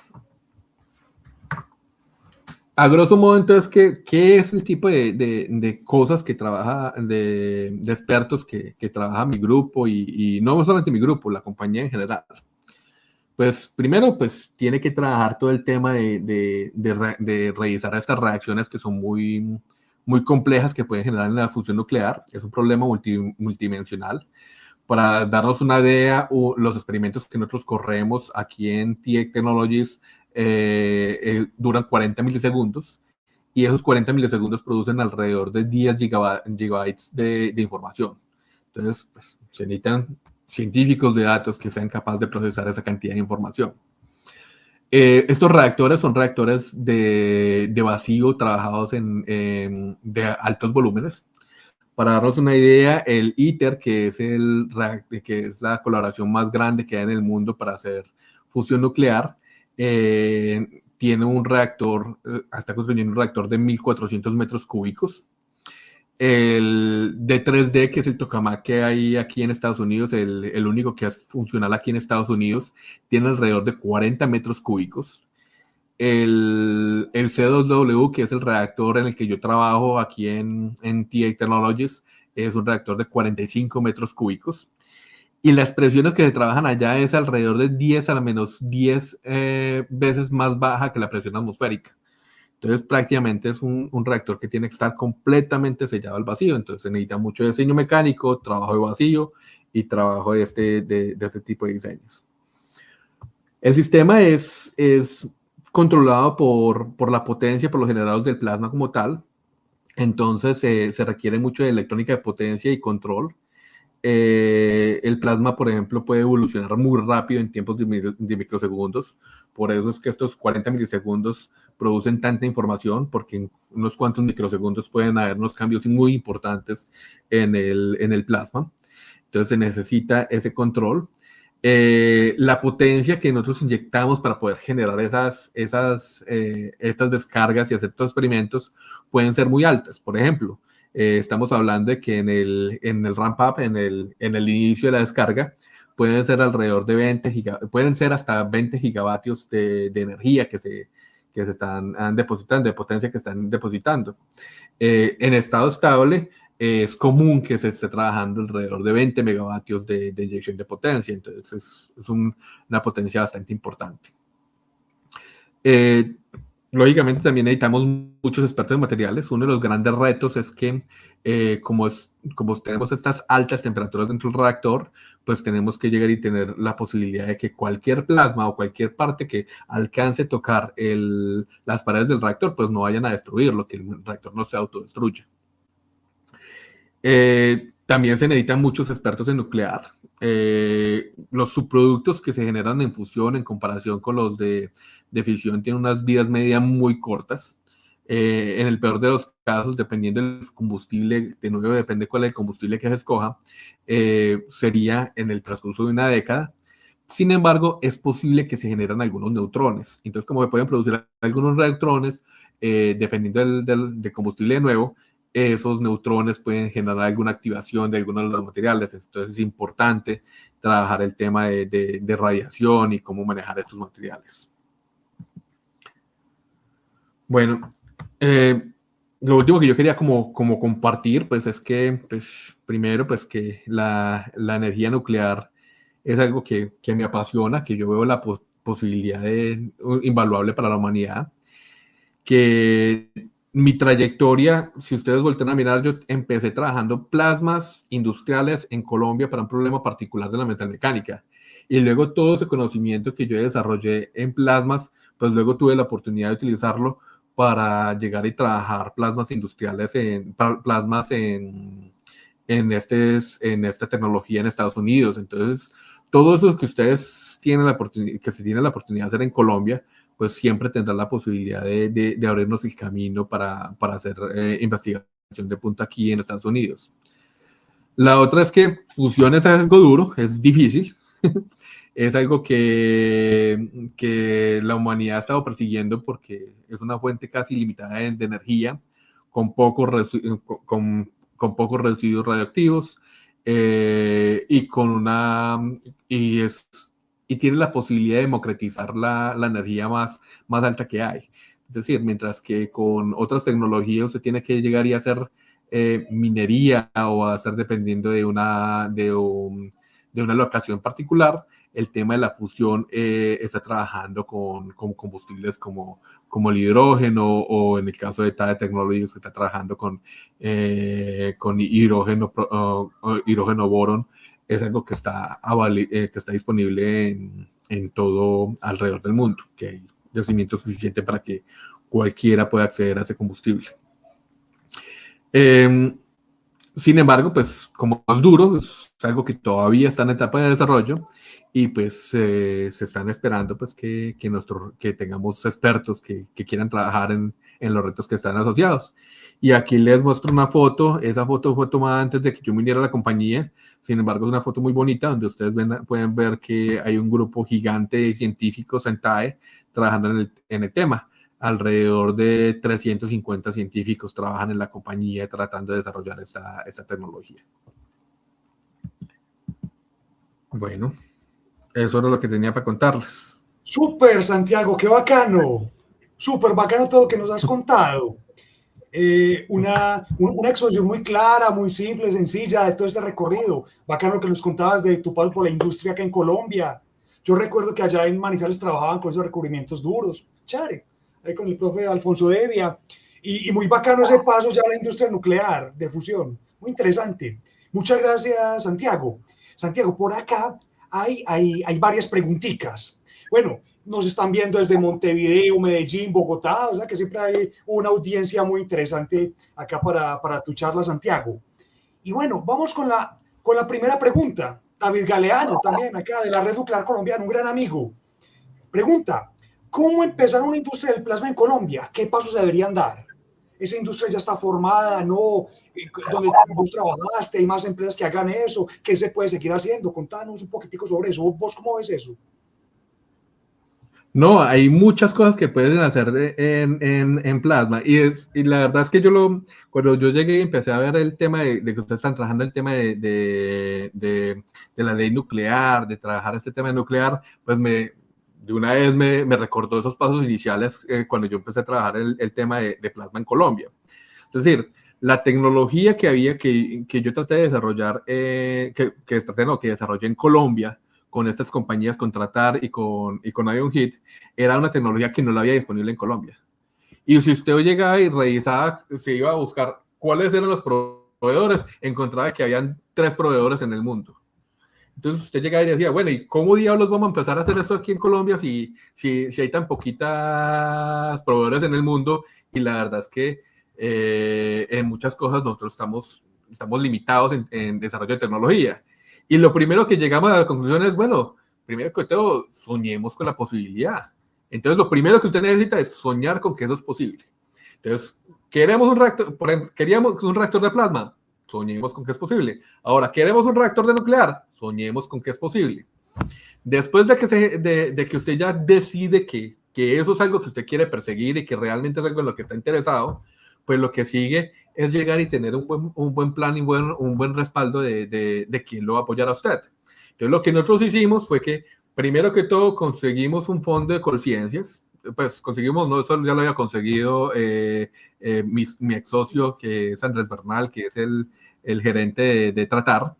B: a grosso modo, entonces, ¿qué es el tipo de cosas que trabaja, de expertos que trabaja mi grupo y no solamente mi grupo, la compañía en general? Pues primero, pues tiene que trabajar todo el tema de revisar estas reacciones que son muy, muy complejas que pueden generar en la fusión nuclear. Es un problema multidimensional. Para darnos una idea, los experimentos que nosotros corremos aquí en TX Technologies duran 40 milisegundos, y esos 40 milisegundos producen alrededor de 10 gigabytes de información. Entonces, pues, se necesitan científicos de datos que sean capaces de procesar esa cantidad de información. Estos reactores son reactores de vacío trabajados de altos volúmenes. Para darnos una idea, el ITER, que es la colaboración más grande que hay en el mundo para hacer fusión nuclear, tiene un reactor, está construyendo un reactor de 1.400 metros cúbicos. El D3D, que es el tokamak que hay aquí en Estados Unidos, el único que es funcional aquí en Estados Unidos, tiene alrededor de 40 metros cúbicos. El C2W, que es el reactor en el que yo trabajo aquí en TX Technologies, es un reactor de 45 metros cúbicos. Y las presiones que se trabajan allá es alrededor de 10 a la menos 10 veces más baja que la presión atmosférica. Entonces, prácticamente es un reactor que tiene que estar completamente sellado al vacío. Entonces, se necesita mucho diseño mecánico, trabajo de vacío y trabajo de este tipo de diseños. El sistema es controlado por la potencia, por los generados del plasma como tal. Entonces, se requiere mucho de electrónica de potencia y control. El plasma, por ejemplo, puede evolucionar muy rápido en tiempos de microsegundos. Por eso es que estos 40 milisegundos producen tanta información, porque en unos cuantos microsegundos pueden haber unos cambios muy importantes en el plasma. Entonces se necesita ese control. La potencia que nosotros inyectamos para poder generar estas descargas y hacer estos experimentos pueden ser muy altas. Por ejemplo, estamos hablando de que en el ramp-up, en el inicio de la descarga, pueden ser alrededor de pueden ser hasta 20 gigavatios de energía que se están depositando, de potencia que están depositando. En estado estable, es común que se esté trabajando alrededor de 20 megavatios de inyección de potencia. Entonces, es una potencia bastante importante. Lógicamente también necesitamos muchos expertos en materiales. Uno de los grandes retos es que como tenemos estas altas temperaturas dentro del reactor, pues tenemos que llegar y tener la posibilidad de que cualquier plasma o cualquier parte que alcance a tocar las paredes del reactor, pues no vayan a destruirlo, que el reactor no se autodestruya. También se necesitan muchos expertos en nuclear. Los subproductos que se generan en fusión en comparación con los de fisión tienen unas vidas medias muy cortas. En el peor de los casos, dependiendo del combustible, de nuevo depende cuál es el combustible que se escoja, sería en el transcurso de una década. Sin embargo, es posible que se generan algunos neutrones. Entonces, como se pueden producir algunos neutrones, dependiendo del combustible de nuevo, esos neutrones pueden generar alguna activación de algunos de los materiales. Entonces es importante trabajar el tema de radiación y cómo manejar estos materiales. Bueno, lo último que yo quería como compartir, pues es que, pues, primero, pues que la energía nuclear es algo que me apasiona, que yo veo posibilidad invaluable para la humanidad, que mi trayectoria, si ustedes voltean a mirar, yo empecé trabajando plasmas industriales en Colombia para un problema particular de la metalmecánica. Y luego todo ese conocimiento que yo desarrollé en plasmas, pues luego tuve la oportunidad de utilizarlo para llegar y trabajar plasmas industriales, plasmas en esta tecnología en Estados Unidos. Entonces, todo eso que ustedes tienen que se tiene la oportunidad de hacer en Colombia, pues siempre tendrán la posibilidad de abrirnos el camino para hacer investigación de punta aquí en Estados Unidos. La otra es que fusión es algo duro, es difícil. Es algo que la humanidad ha estado persiguiendo porque es una fuente casi ilimitada de energía, con pocos residuos radioactivos, y tiene la posibilidad de democratizar la energía más alta que hay. Es decir, mientras que con otras tecnologías usted tiene que llegar y hacer minería o hacer dependiendo de una locación particular, el tema de la fusión está trabajando con combustibles como el hidrógeno, o en el caso de TADE Technologies, que está trabajando con hidrógeno boron. Es algo que está disponible en todo alrededor del mundo, que hay yacimiento suficiente para que cualquiera pueda acceder a ese combustible. Sin embargo, pues como es duro, es algo que todavía está en etapa de desarrollo, y pues se están esperando pues que tengamos expertos que quieran trabajar en los retos que están asociados. Y aquí les muestro una foto. Esa foto fue tomada antes de que yo viniera a la compañía. Sin embargo, es una foto muy bonita donde ustedes pueden ver que hay un grupo gigante de científicos en TAE trabajando en el tema. Alrededor de 350 científicos trabajan en la compañía tratando de desarrollar esta tecnología. Bueno, eso era lo que tenía para contarles.
A: Súper, Santiago, qué bacano. Súper bacano todo lo que nos has contado. Una exposición muy clara, muy simple, sencilla de todo este recorrido. Bacano que nos contabas de tu paso por la industria acá en Colombia. Yo recuerdo que allá en Manizales trabajaban con esos recubrimientos duros. Chévere. Ahí con el profe Alfonso Devia. Y muy bacano ese paso ya a la industria nuclear de fusión. Muy interesante. Muchas gracias, Santiago. Santiago, por acá hay varias preguntitas. Bueno, nos están viendo desde Montevideo, Medellín, Bogotá, o sea que siempre hay una audiencia muy interesante acá para tu charla, Santiago. Y bueno, vamos con la primera pregunta. David Galeano, también acá de la Red Nuclear Colombiana, un gran amigo. Pregunta, ¿cómo empezar una industria del plasma en Colombia? ¿Qué pasos deberían dar? Esa industria ya está formada, ¿no? Donde vos trabajaste, hay más empresas que hagan eso. ¿Qué se puede seguir haciendo? Contanos un poquitico sobre eso. ¿Vos cómo ves eso?
B: No, hay muchas cosas que pueden hacer en plasma, y la verdad es que cuando yo llegué y empecé a ver el tema de que ustedes están trabajando el tema de la ley nuclear, de trabajar este tema nuclear, pues de una vez me recordó esos pasos iniciales cuando yo empecé a trabajar el tema de plasma en Colombia. Es decir, la tecnología que yo traté de desarrollar, que desarrollé en Colombia, con estas compañías, con Tratar y con IonHit, era una tecnología que no la había disponible en Colombia. Y si usted llegaba y revisaba, se iba a buscar cuáles eran los proveedores, encontraba que habían 3 proveedores en el mundo. Entonces usted llegaba y decía, bueno, ¿y cómo diablos vamos a empezar a hacer esto aquí en Colombia si hay tan poquitas proveedores en el mundo? Y la verdad es que en muchas cosas nosotros estamos limitados en desarrollo de tecnología. Y lo primero que llegamos a la conclusión es, bueno, primero que todo, soñemos con la posibilidad. Entonces, lo primero que usted necesita es soñar con que eso es posible. Entonces, queríamos un reactor de plasma, soñemos con que es posible. Ahora, queremos un reactor de nuclear, soñemos con que es posible. Después de que usted ya decide que eso es algo que usted quiere perseguir y que realmente es algo en lo que está interesado, pues lo que sigue es llegar y tener un buen plan y un buen respaldo de quién lo va a apoyar a usted. Entonces, lo que nosotros hicimos fue que, primero que todo, conseguimos un fondo de conciencias. Pues conseguimos, no, eso ya lo había conseguido mi ex socio, que es Andrés Bernal, que es el gerente de Tratar.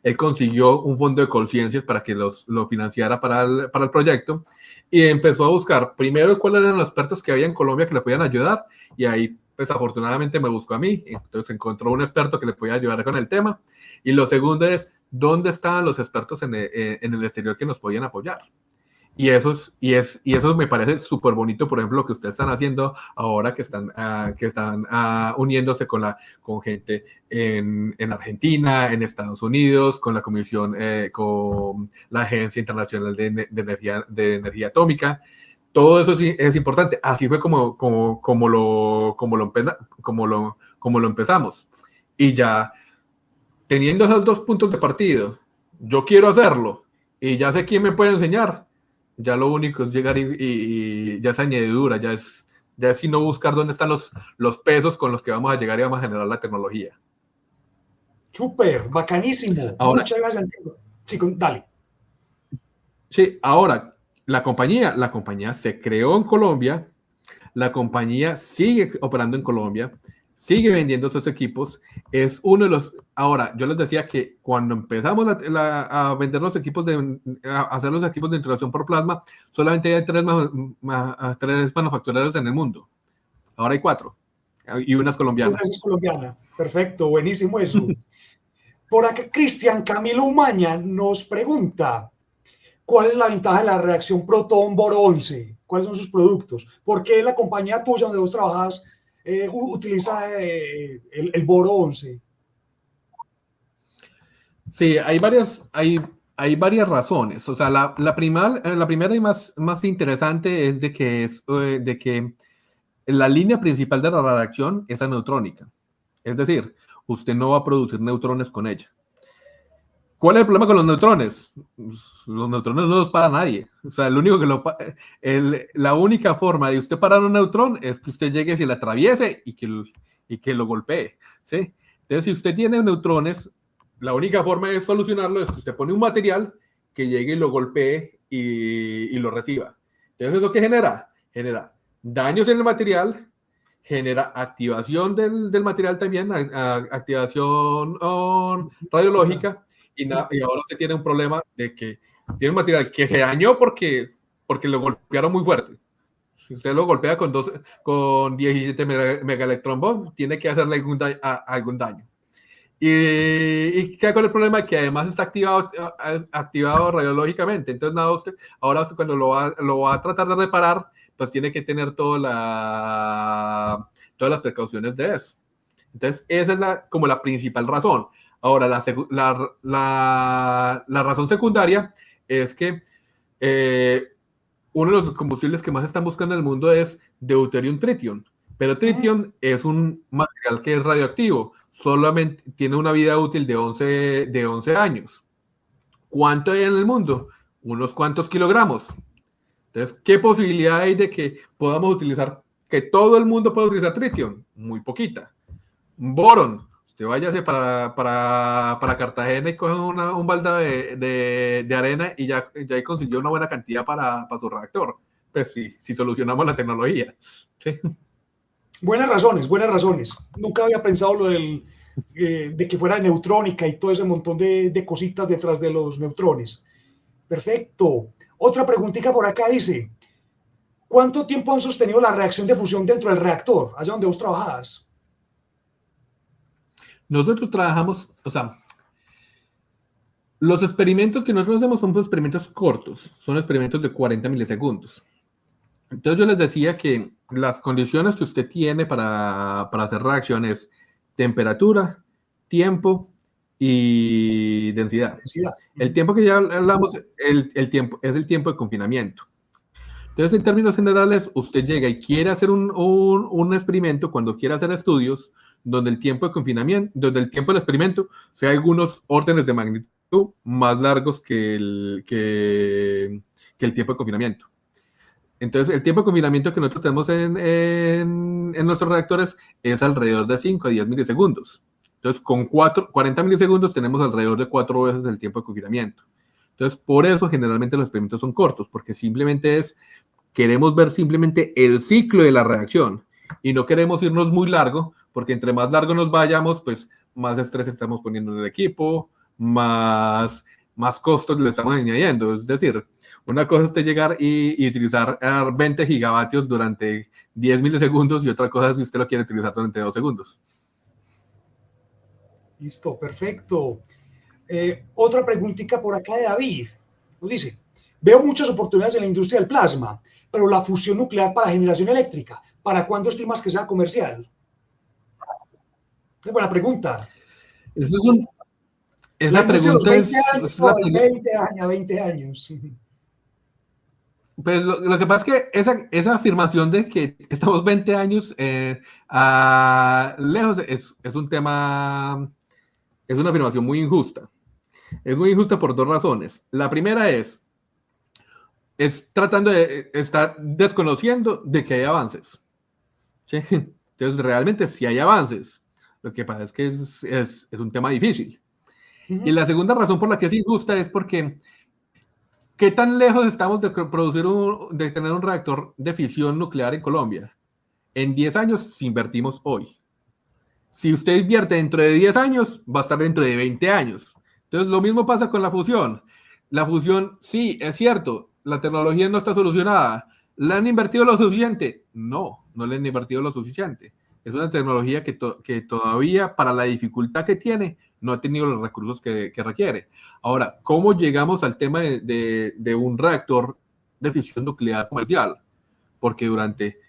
B: él consiguió un fondo de Colciencias para que lo financiara para el proyecto y empezó a buscar primero cuáles eran los expertos que había en Colombia que le podían ayudar y ahí pues afortunadamente me buscó a mí, entonces encontró un experto que le podía ayudar con el tema y lo segundo es dónde estaban los expertos en el exterior que nos podían apoyar. Y eso me parece súper bonito, por ejemplo, lo que ustedes están haciendo ahora que están uniéndose con gente en Argentina, en Estados Unidos, con la Comisión, con la Agencia Internacional de Energía Atómica. Todo eso sí es importante. Así fue como lo empezamos. Y ya teniendo esos dos puntos de partida, yo quiero hacerlo y ya sé quién me puede enseñar. Ya lo único es llegar y ya es añadidura, ya es sino buscar dónde están los pesos con los que vamos a llegar y vamos a generar la tecnología.
A: Súper, bacanísimo.
B: Ahora,
A: muchas gracias, Santiago. Sí, dale.
B: Sí, ahora, la compañía se creó en Colombia, la compañía sigue operando en Colombia, sigue vendiendo sus equipos, es uno de los... Ahora, yo les decía que cuando empezamos a vender los equipos, a hacer los equipos de integración por plasma, solamente hay tres manufactureros en el mundo. Ahora hay 4, y una es colombiana.
A: Una es colombiana. Perfecto, buenísimo eso. Por acá, Cristian Camilo Umaña nos pregunta, ¿cuál es la ventaja de la reacción Proton-Boro 11? ¿Cuáles son sus productos? ¿Por qué la compañía tuya donde vos trabajas utiliza el Boro 11?
B: Sí, hay varias razones. O sea, la primera y más interesante es de que la línea principal de la reacción es aneutrónica. Es decir, usted no va a producir neutrones con ella. ¿Cuál es el problema con los neutrones? Los neutrones no los para nadie. O sea, la única forma de usted parar un neutrón es que usted llegue y se le atraviese y que lo golpee. ¿Sí? Entonces, si usted tiene neutrones, la única forma de solucionarlo es que usted pone un material que llegue y lo golpee y lo reciba. Entonces, ¿eso qué genera? Genera daños en el material, genera activación del material también, activación radiológica, y ahora se tiene un problema de que tiene un material que se dañó porque lo golpearon muy fuerte. Si usted lo golpea con 17 megaelectron tiene que hacerle algún daño. Y queda con el problema que además está activado radiológicamente. Entonces, nada, ahora cuando lo va a tratar de reparar, pues tiene que tener todas las precauciones de eso. Entonces, esa es como la principal razón. Ahora, la razón secundaria es que uno de los combustibles que más están buscando en el mundo es deuterium-tritium. Pero tritium es un material que es radioactivo. Solamente tiene una vida útil de 11 años. ¿Cuánto hay en el mundo? Unos cuantos kilogramos. Entonces, ¿qué posibilidad hay de que podamos utilizar, que todo el mundo pueda utilizar tritium? Muy poquita. Boron. Usted váyase para Cartagena y coge un balde de arena y ya consiguió una buena cantidad para su reactor. Pues sí, si solucionamos la tecnología. ¿Sí?
A: Buenas razones, buenas razones. Nunca había pensado lo de que fuera neutrónica y todo ese montón de cositas detrás de los neutrones. Perfecto. Otra preguntita por acá dice, ¿cuánto tiempo han sostenido la reacción de fusión dentro del reactor, allá donde vos trabajás?
B: Nosotros trabajamos, o sea, los experimentos que nosotros hacemos son experimentos cortos, son experimentos de 40 milisegundos. Entonces yo les decía que las condiciones que usted tiene para hacer reacciones, temperatura, tiempo y densidad. El tiempo que ya hablamos, el tiempo es el tiempo de confinamiento. Entonces, en términos generales, usted llega y quiere hacer un experimento, cuando quiere hacer estudios, donde el tiempo de confinamiento, donde el tiempo del experimento sea algunos órdenes de magnitud más largos que el tiempo de confinamiento. Entonces, el tiempo de confinamiento que nosotros tenemos en nuestros reactores es alrededor de 5 a 10 milisegundos. Entonces, con 40 milisegundos tenemos alrededor de 4 veces el tiempo de confinamiento. Entonces, por eso generalmente los experimentos son cortos, porque simplemente queremos ver simplemente el ciclo de la reacción y no queremos irnos muy largo, porque entre más largo nos vayamos, pues más estrés estamos poniendo en el equipo, más costos le estamos añadiendo. Es decir, una cosa es usted llegar y utilizar 20 gigavatios durante 10 milisegundos y otra cosa es si usted lo quiere utilizar durante 2 segundos.
A: Listo, perfecto. Otra preguntita por acá de David. Nos dice, veo muchas oportunidades en la industria del plasma, pero la fusión nuclear para generación eléctrica, ¿para cuándo estimas que sea comercial? Es buena pregunta.
B: Esa pregunta es la pregunta.
A: 20 años.
B: Pues lo que pasa es que esa afirmación de que estamos 20 años lejos es un tema, es una afirmación muy injusta. Es muy injusta por dos razones. La primera es tratando de estar desconociendo de que hay avances. ¿Sí? Entonces, realmente sí hay avances. Lo que pasa es que es un tema difícil. Y la segunda razón por la que es injusta es porque ¿qué tan lejos estamos de de tener un reactor de fisión nuclear en Colombia? En 10 años, si invertimos hoy. Si usted invierte dentro de 10 años, va a estar dentro de 20 años. Entonces, lo mismo pasa con la fusión. La fusión, sí, es cierto, la tecnología no está solucionada. ¿Le han invertido lo suficiente? No, no le han invertido lo suficiente. Es una tecnología que todavía, para la dificultad que tiene, no ha tenido los recursos que requiere. Ahora, ¿cómo llegamos al tema de un reactor de fisión nuclear comercial? Porque durante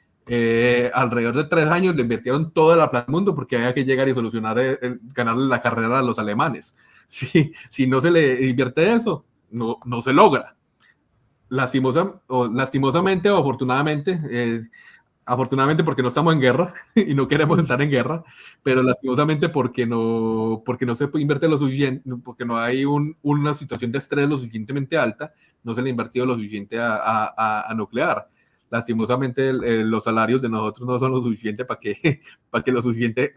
B: alrededor de 3 años le invirtieron toda la plata del mundo porque había que llegar y solucionar, ganarle la carrera a los alemanes. Si no se le invierte eso, no se logra. Lastimosamente o afortunadamente, afortunadamente porque no estamos en guerra y no queremos estar en guerra, pero lastimosamente porque no se invierte lo suficiente, porque no hay una situación de estrés lo suficientemente alta, no se le ha invertido lo suficiente a nuclear. Lastimosamente los salarios de nosotros no son lo suficiente para que la suficiente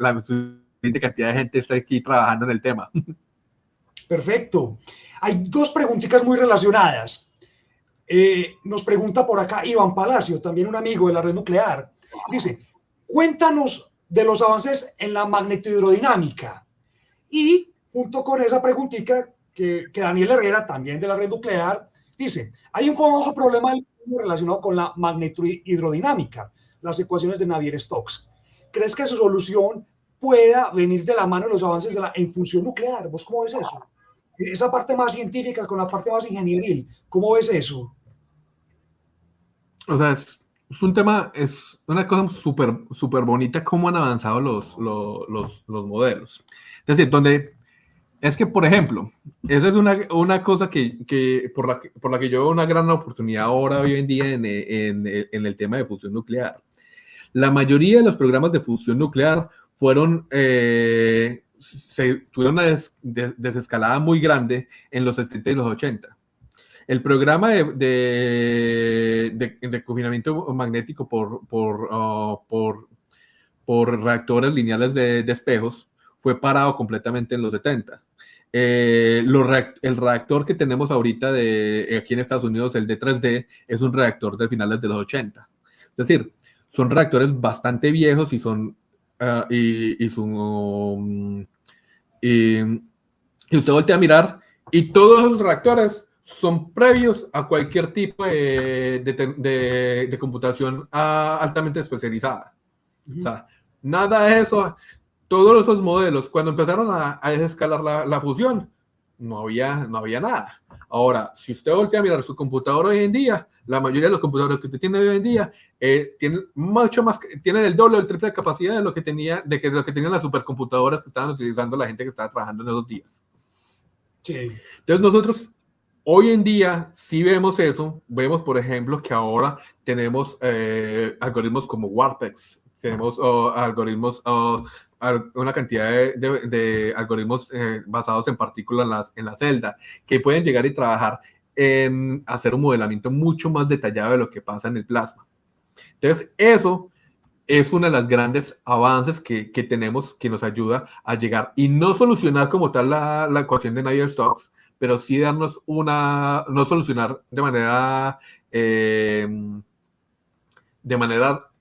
B: cantidad de gente esté aquí trabajando en el tema.
A: Perfecto. Hay dos preguntitas muy relacionadas. Nos pregunta por acá Iván Palacio, también un amigo de la red nuclear. Dice, cuéntanos de los avances en la magnetohidrodinámica. Y junto con esa preguntita que Daniel Herrera, también de la red nuclear, dice, hay un famoso problema relacionado con la magnetohidrodinámica, las ecuaciones de Navier-Stokes. ¿Crees que su solución pueda venir de la mano de los avances de la infusión nuclear? ¿Vos cómo ves eso? Esa parte más científica con la parte más ingenieril, ¿cómo ves eso?
B: O sea, es un tema, es una cosa súper bonita cómo han avanzado los modelos. Es decir, es que, por ejemplo, esa es una cosa por la que yo veo una gran oportunidad ahora, hoy en día, en el tema de fusión nuclear. La mayoría de los programas de fusión nuclear tuvieron una desescalada muy grande en los 70 y los 80. El programa de confinamiento magnético por reactores lineales de espejos fue parado completamente en los 70. El reactor que tenemos ahorita aquí en Estados Unidos, el D3D, es un reactor de finales de los 80. Es decir, son reactores bastante viejos y usted voltea a mirar y todos los reactores son previos a cualquier tipo de computación altamente especializada. O sea, nada de eso. Todos esos modelos, cuando empezaron a desescalar la fusión, no había nada. Ahora, si usted voltea a mirar su computador hoy en día, la mayoría de los computadores que usted tiene hoy en día tienen el doble o el triple de capacidad de lo que tenían las supercomputadoras que estaban utilizando la gente que estaba trabajando en esos días.
A: Sí.
B: Entonces nosotros hoy en día sí vemos eso. Vemos, por ejemplo, que ahora tenemos algoritmos como WARPEX, tenemos algoritmos, una cantidad de algoritmos basados en partículas en la celda, que pueden llegar y trabajar en hacer un modelamiento mucho más detallado de lo que pasa en el plasma. Entonces, eso es uno de los grandes avances que tenemos, que nos ayuda a llegar y no solucionar como tal la ecuación de Navier-Stokes, pero sí darnos no solucionar de manera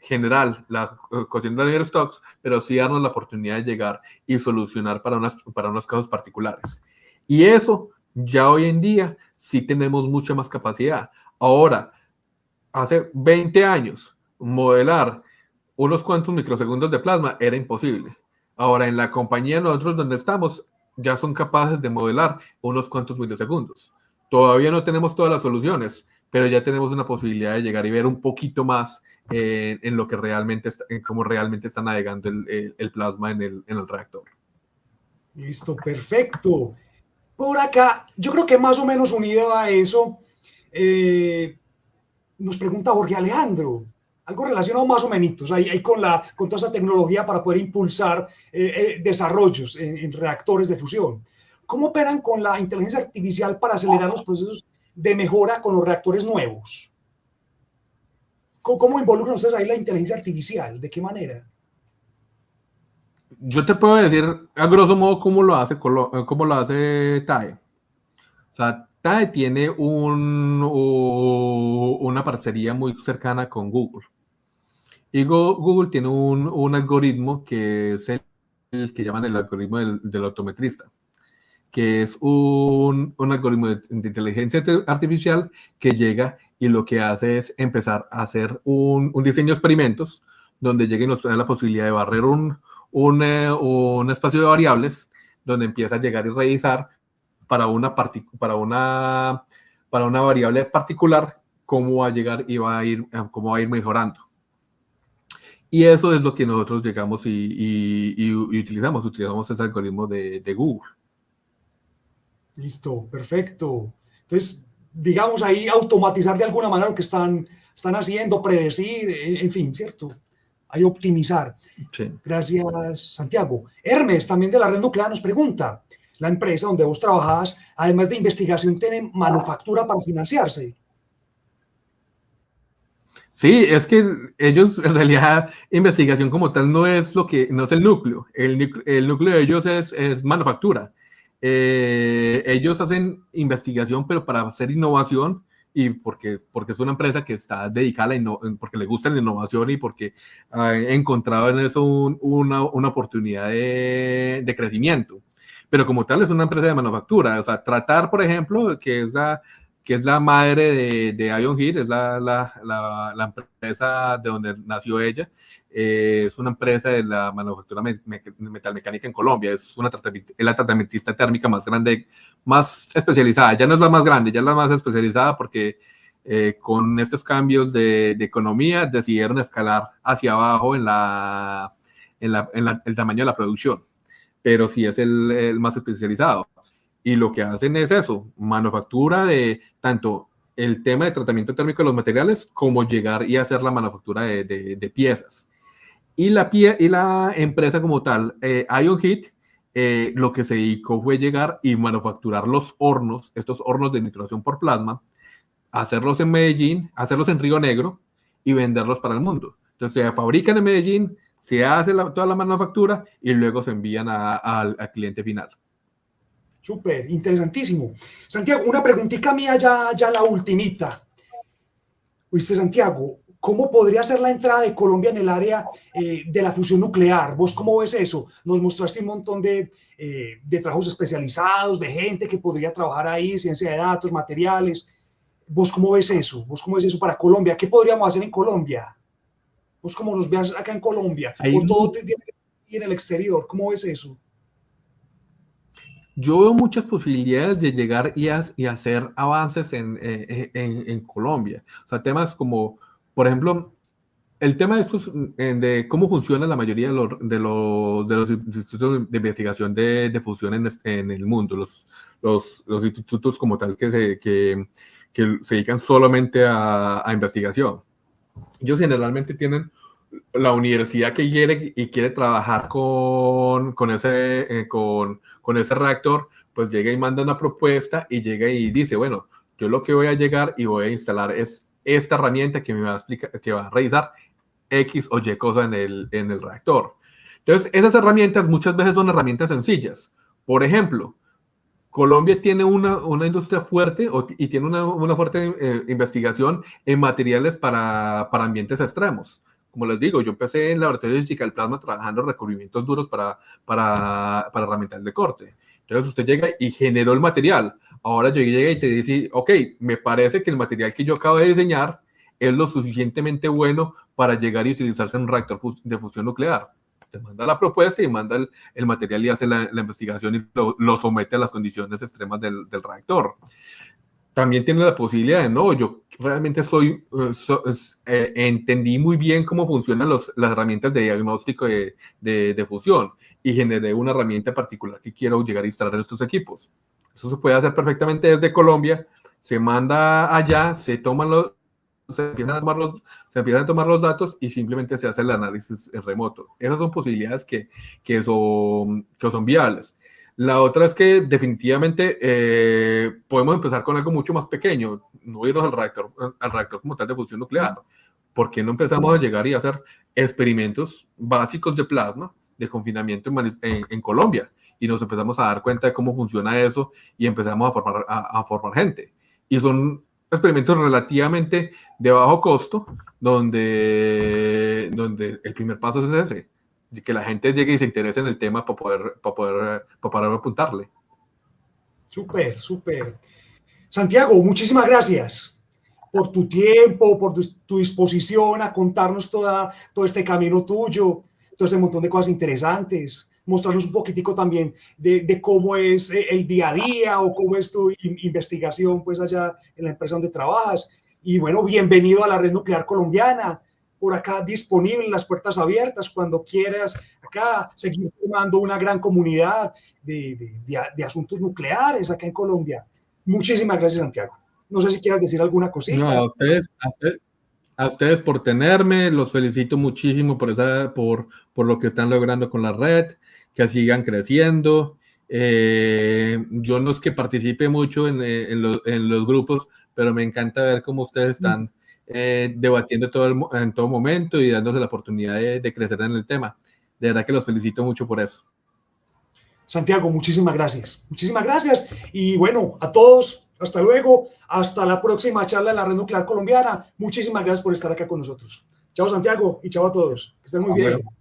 B: general la ecuación de Navier-Stokes, pero sí darnos la oportunidad de llegar y solucionar para unos casos particulares. Y eso ya hoy en día sí tenemos mucha más capacidad. Ahora, hace 20 años, modelar unos cuantos microsegundos de plasma era imposible. Ahora, en la compañía nosotros donde estamos, ya son capaces de modelar unos cuantos milisegundos. Todavía no tenemos todas las soluciones, pero ya tenemos una posibilidad de llegar y ver un poquito más en lo que realmente está, en cómo realmente está navegando el plasma en el reactor.
A: Listo, perfecto. Por acá, yo creo que más o menos unido a eso, nos pregunta Jorge Alejandro, algo relacionado más o menos ahí con toda esa tecnología para poder impulsar desarrollos en reactores de fusión. ¿Cómo operan con la inteligencia artificial para acelerar los procesos de mejora con los reactores nuevos? ¿Cómo involucran ustedes ahí la inteligencia artificial? ¿De qué manera?
B: Yo te puedo decir a grosso modo cómo lo hace TAE. O sea, TAE tiene una parcería muy cercana con Google. Y Google tiene un algoritmo que es el que llaman el algoritmo del optometrista, que es un algoritmo de inteligencia artificial que llega y lo que hace es empezar a hacer un diseño de experimentos donde llega y nos da la posibilidad de barrer un espacio de variables donde empieza a llegar y revisar para una variable particular cómo va a llegar y cómo va a ir mejorando. Y eso es lo que nosotros llegamos y utilizamos ese algoritmo de Google.
A: Listo, perfecto. Entonces, digamos ahí automatizar de alguna manera lo que están haciendo, predecir, en fin, ¿cierto? Ahí optimizar.
B: Sí.
A: Gracias, Santiago. Hermes, también de la red nuclear, nos pregunta, la empresa donde vos trabajás, además de investigación, tiene manufactura para financiarse.
B: Sí, es que ellos en realidad investigación como tal no es no es el núcleo. El núcleo de ellos es manufactura. Ellos hacen investigación, pero para hacer innovación y porque es una empresa que está dedicada porque le gusta la innovación y porque ha encontrado en eso una oportunidad de crecimiento. Pero como tal es una empresa de manufactura. O sea, tratar, por ejemplo, que es la madre de Ion Heat, es la empresa de donde nació ella. Es una empresa de la manufactura metalmecánica en Colombia. Es la tratamentista térmica más grande, más especializada. Ya no es la más grande, ya es la más especializada porque con estos cambios de economía decidieron escalar hacia abajo el tamaño de la producción. Pero sí es el más especializado. Y lo que hacen es eso, manufactura de tanto el tema de tratamiento térmico de los materiales como llegar y hacer la manufactura de piezas. Y la empresa como tal, Ion Heat, lo que se dedicó fue llegar y manufacturar los hornos, estos hornos de nitrogen por plasma, hacerlos en Medellín, hacerlos en Río Negro y venderlos para el mundo. Entonces se fabrican en Medellín, se hace toda la manufactura y luego se envían al cliente final.
A: Súper, interesantísimo. Santiago, una preguntita mía ya la ultimita. Oíste, Santiago, ¿cómo podría ser la entrada de Colombia en el área de la fusión nuclear? ¿Vos cómo ves eso? Nos mostraste un montón de trabajos especializados, de gente que podría trabajar ahí, ciencia de datos, materiales. ¿Vos cómo ves eso? ¿Vos cómo ves eso para Colombia? ¿Qué podríamos hacer en Colombia? ¿Vos cómo nos veas acá en Colombia?
B: Hay
A: ¿O todo tiene que ir en el exterior? ¿Cómo ves eso?
B: Yo veo muchas posibilidades de llegar y hacer avances en Colombia. O sea, temas como, por ejemplo, el tema de estos, de cómo funciona la mayoría de los institutos de investigación de fusión en el mundo, los institutos como tal que se dedican solamente a investigación. Ellos generalmente tienen la universidad que quiere trabajar con ese reactor, pues llega y manda una propuesta y llega y dice, bueno, yo lo que voy a llegar y voy a instalar es esta herramienta que me va a explicar, que va a revisar X o Y cosa en el reactor. Entonces, esas herramientas muchas veces son herramientas sencillas. Por ejemplo, Colombia tiene una industria fuerte y tiene una fuerte investigación en materiales para ambientes extremos. Como les digo, yo empecé en laboratorio de física del plasma trabajando recubrimientos duros para herramientas de corte. Entonces usted llega y generó el material. Ahora yo llega y te dice, ok, me parece que el material que yo acabo de diseñar es lo suficientemente bueno para llegar y utilizarse en un reactor de fusión nuclear. Te manda la propuesta y manda el material y hace la investigación y lo somete a las condiciones extremas del reactor. También tiene la posibilidad de, no, yo realmente entendí muy bien cómo funcionan las herramientas de diagnóstico de fusión y generé una herramienta particular que quiero llegar a instalar en estos equipos. Eso se puede hacer perfectamente desde Colombia, se manda allá, se empiezan a tomar los datos y simplemente se hace el análisis remoto. Esas son posibilidades que son viables. La otra es que definitivamente podemos empezar con algo mucho más pequeño, no irnos al reactor como tal de fusión nuclear. ¿Por qué no empezamos a llegar y hacer experimentos básicos de plasma, de confinamiento en Colombia? Y nos empezamos a dar cuenta de cómo funciona eso y empezamos a formar gente. Y son experimentos relativamente de bajo costo, donde el primer paso es ese, que la gente llegue y se interese en el tema para poder apuntarle.
A: Súper, súper. Santiago, muchísimas gracias por tu tiempo, por tu disposición a contarnos todo este camino tuyo, todo este montón de cosas interesantes, mostrarnos un poquitico también de cómo es el día a día o cómo es tu investigación pues allá en la empresa donde trabajas. Y bueno, bienvenido a la Red Nuclear Colombiana, por acá disponible, las puertas abiertas cuando quieras acá seguir formando una gran comunidad de asuntos nucleares acá en Colombia. Muchísimas gracias, Santiago. No sé si quieras decir alguna cosita.
B: No, a ustedes por tenerme, los felicito muchísimo por lo que están logrando con la red, que sigan creciendo. Yo no es que participe mucho en los grupos, pero me encanta ver cómo ustedes están debatiendo en todo momento y dándose la oportunidad de crecer en el tema. De verdad que los felicito mucho por eso.
A: Santiago, muchísimas gracias. Muchísimas gracias. Y bueno, a todos, hasta luego. Hasta la próxima charla de la Red Nuclear Colombiana. Muchísimas gracias por estar acá con nosotros. Chao, Santiago, y chao a todos. Que estén muy bien. Bueno.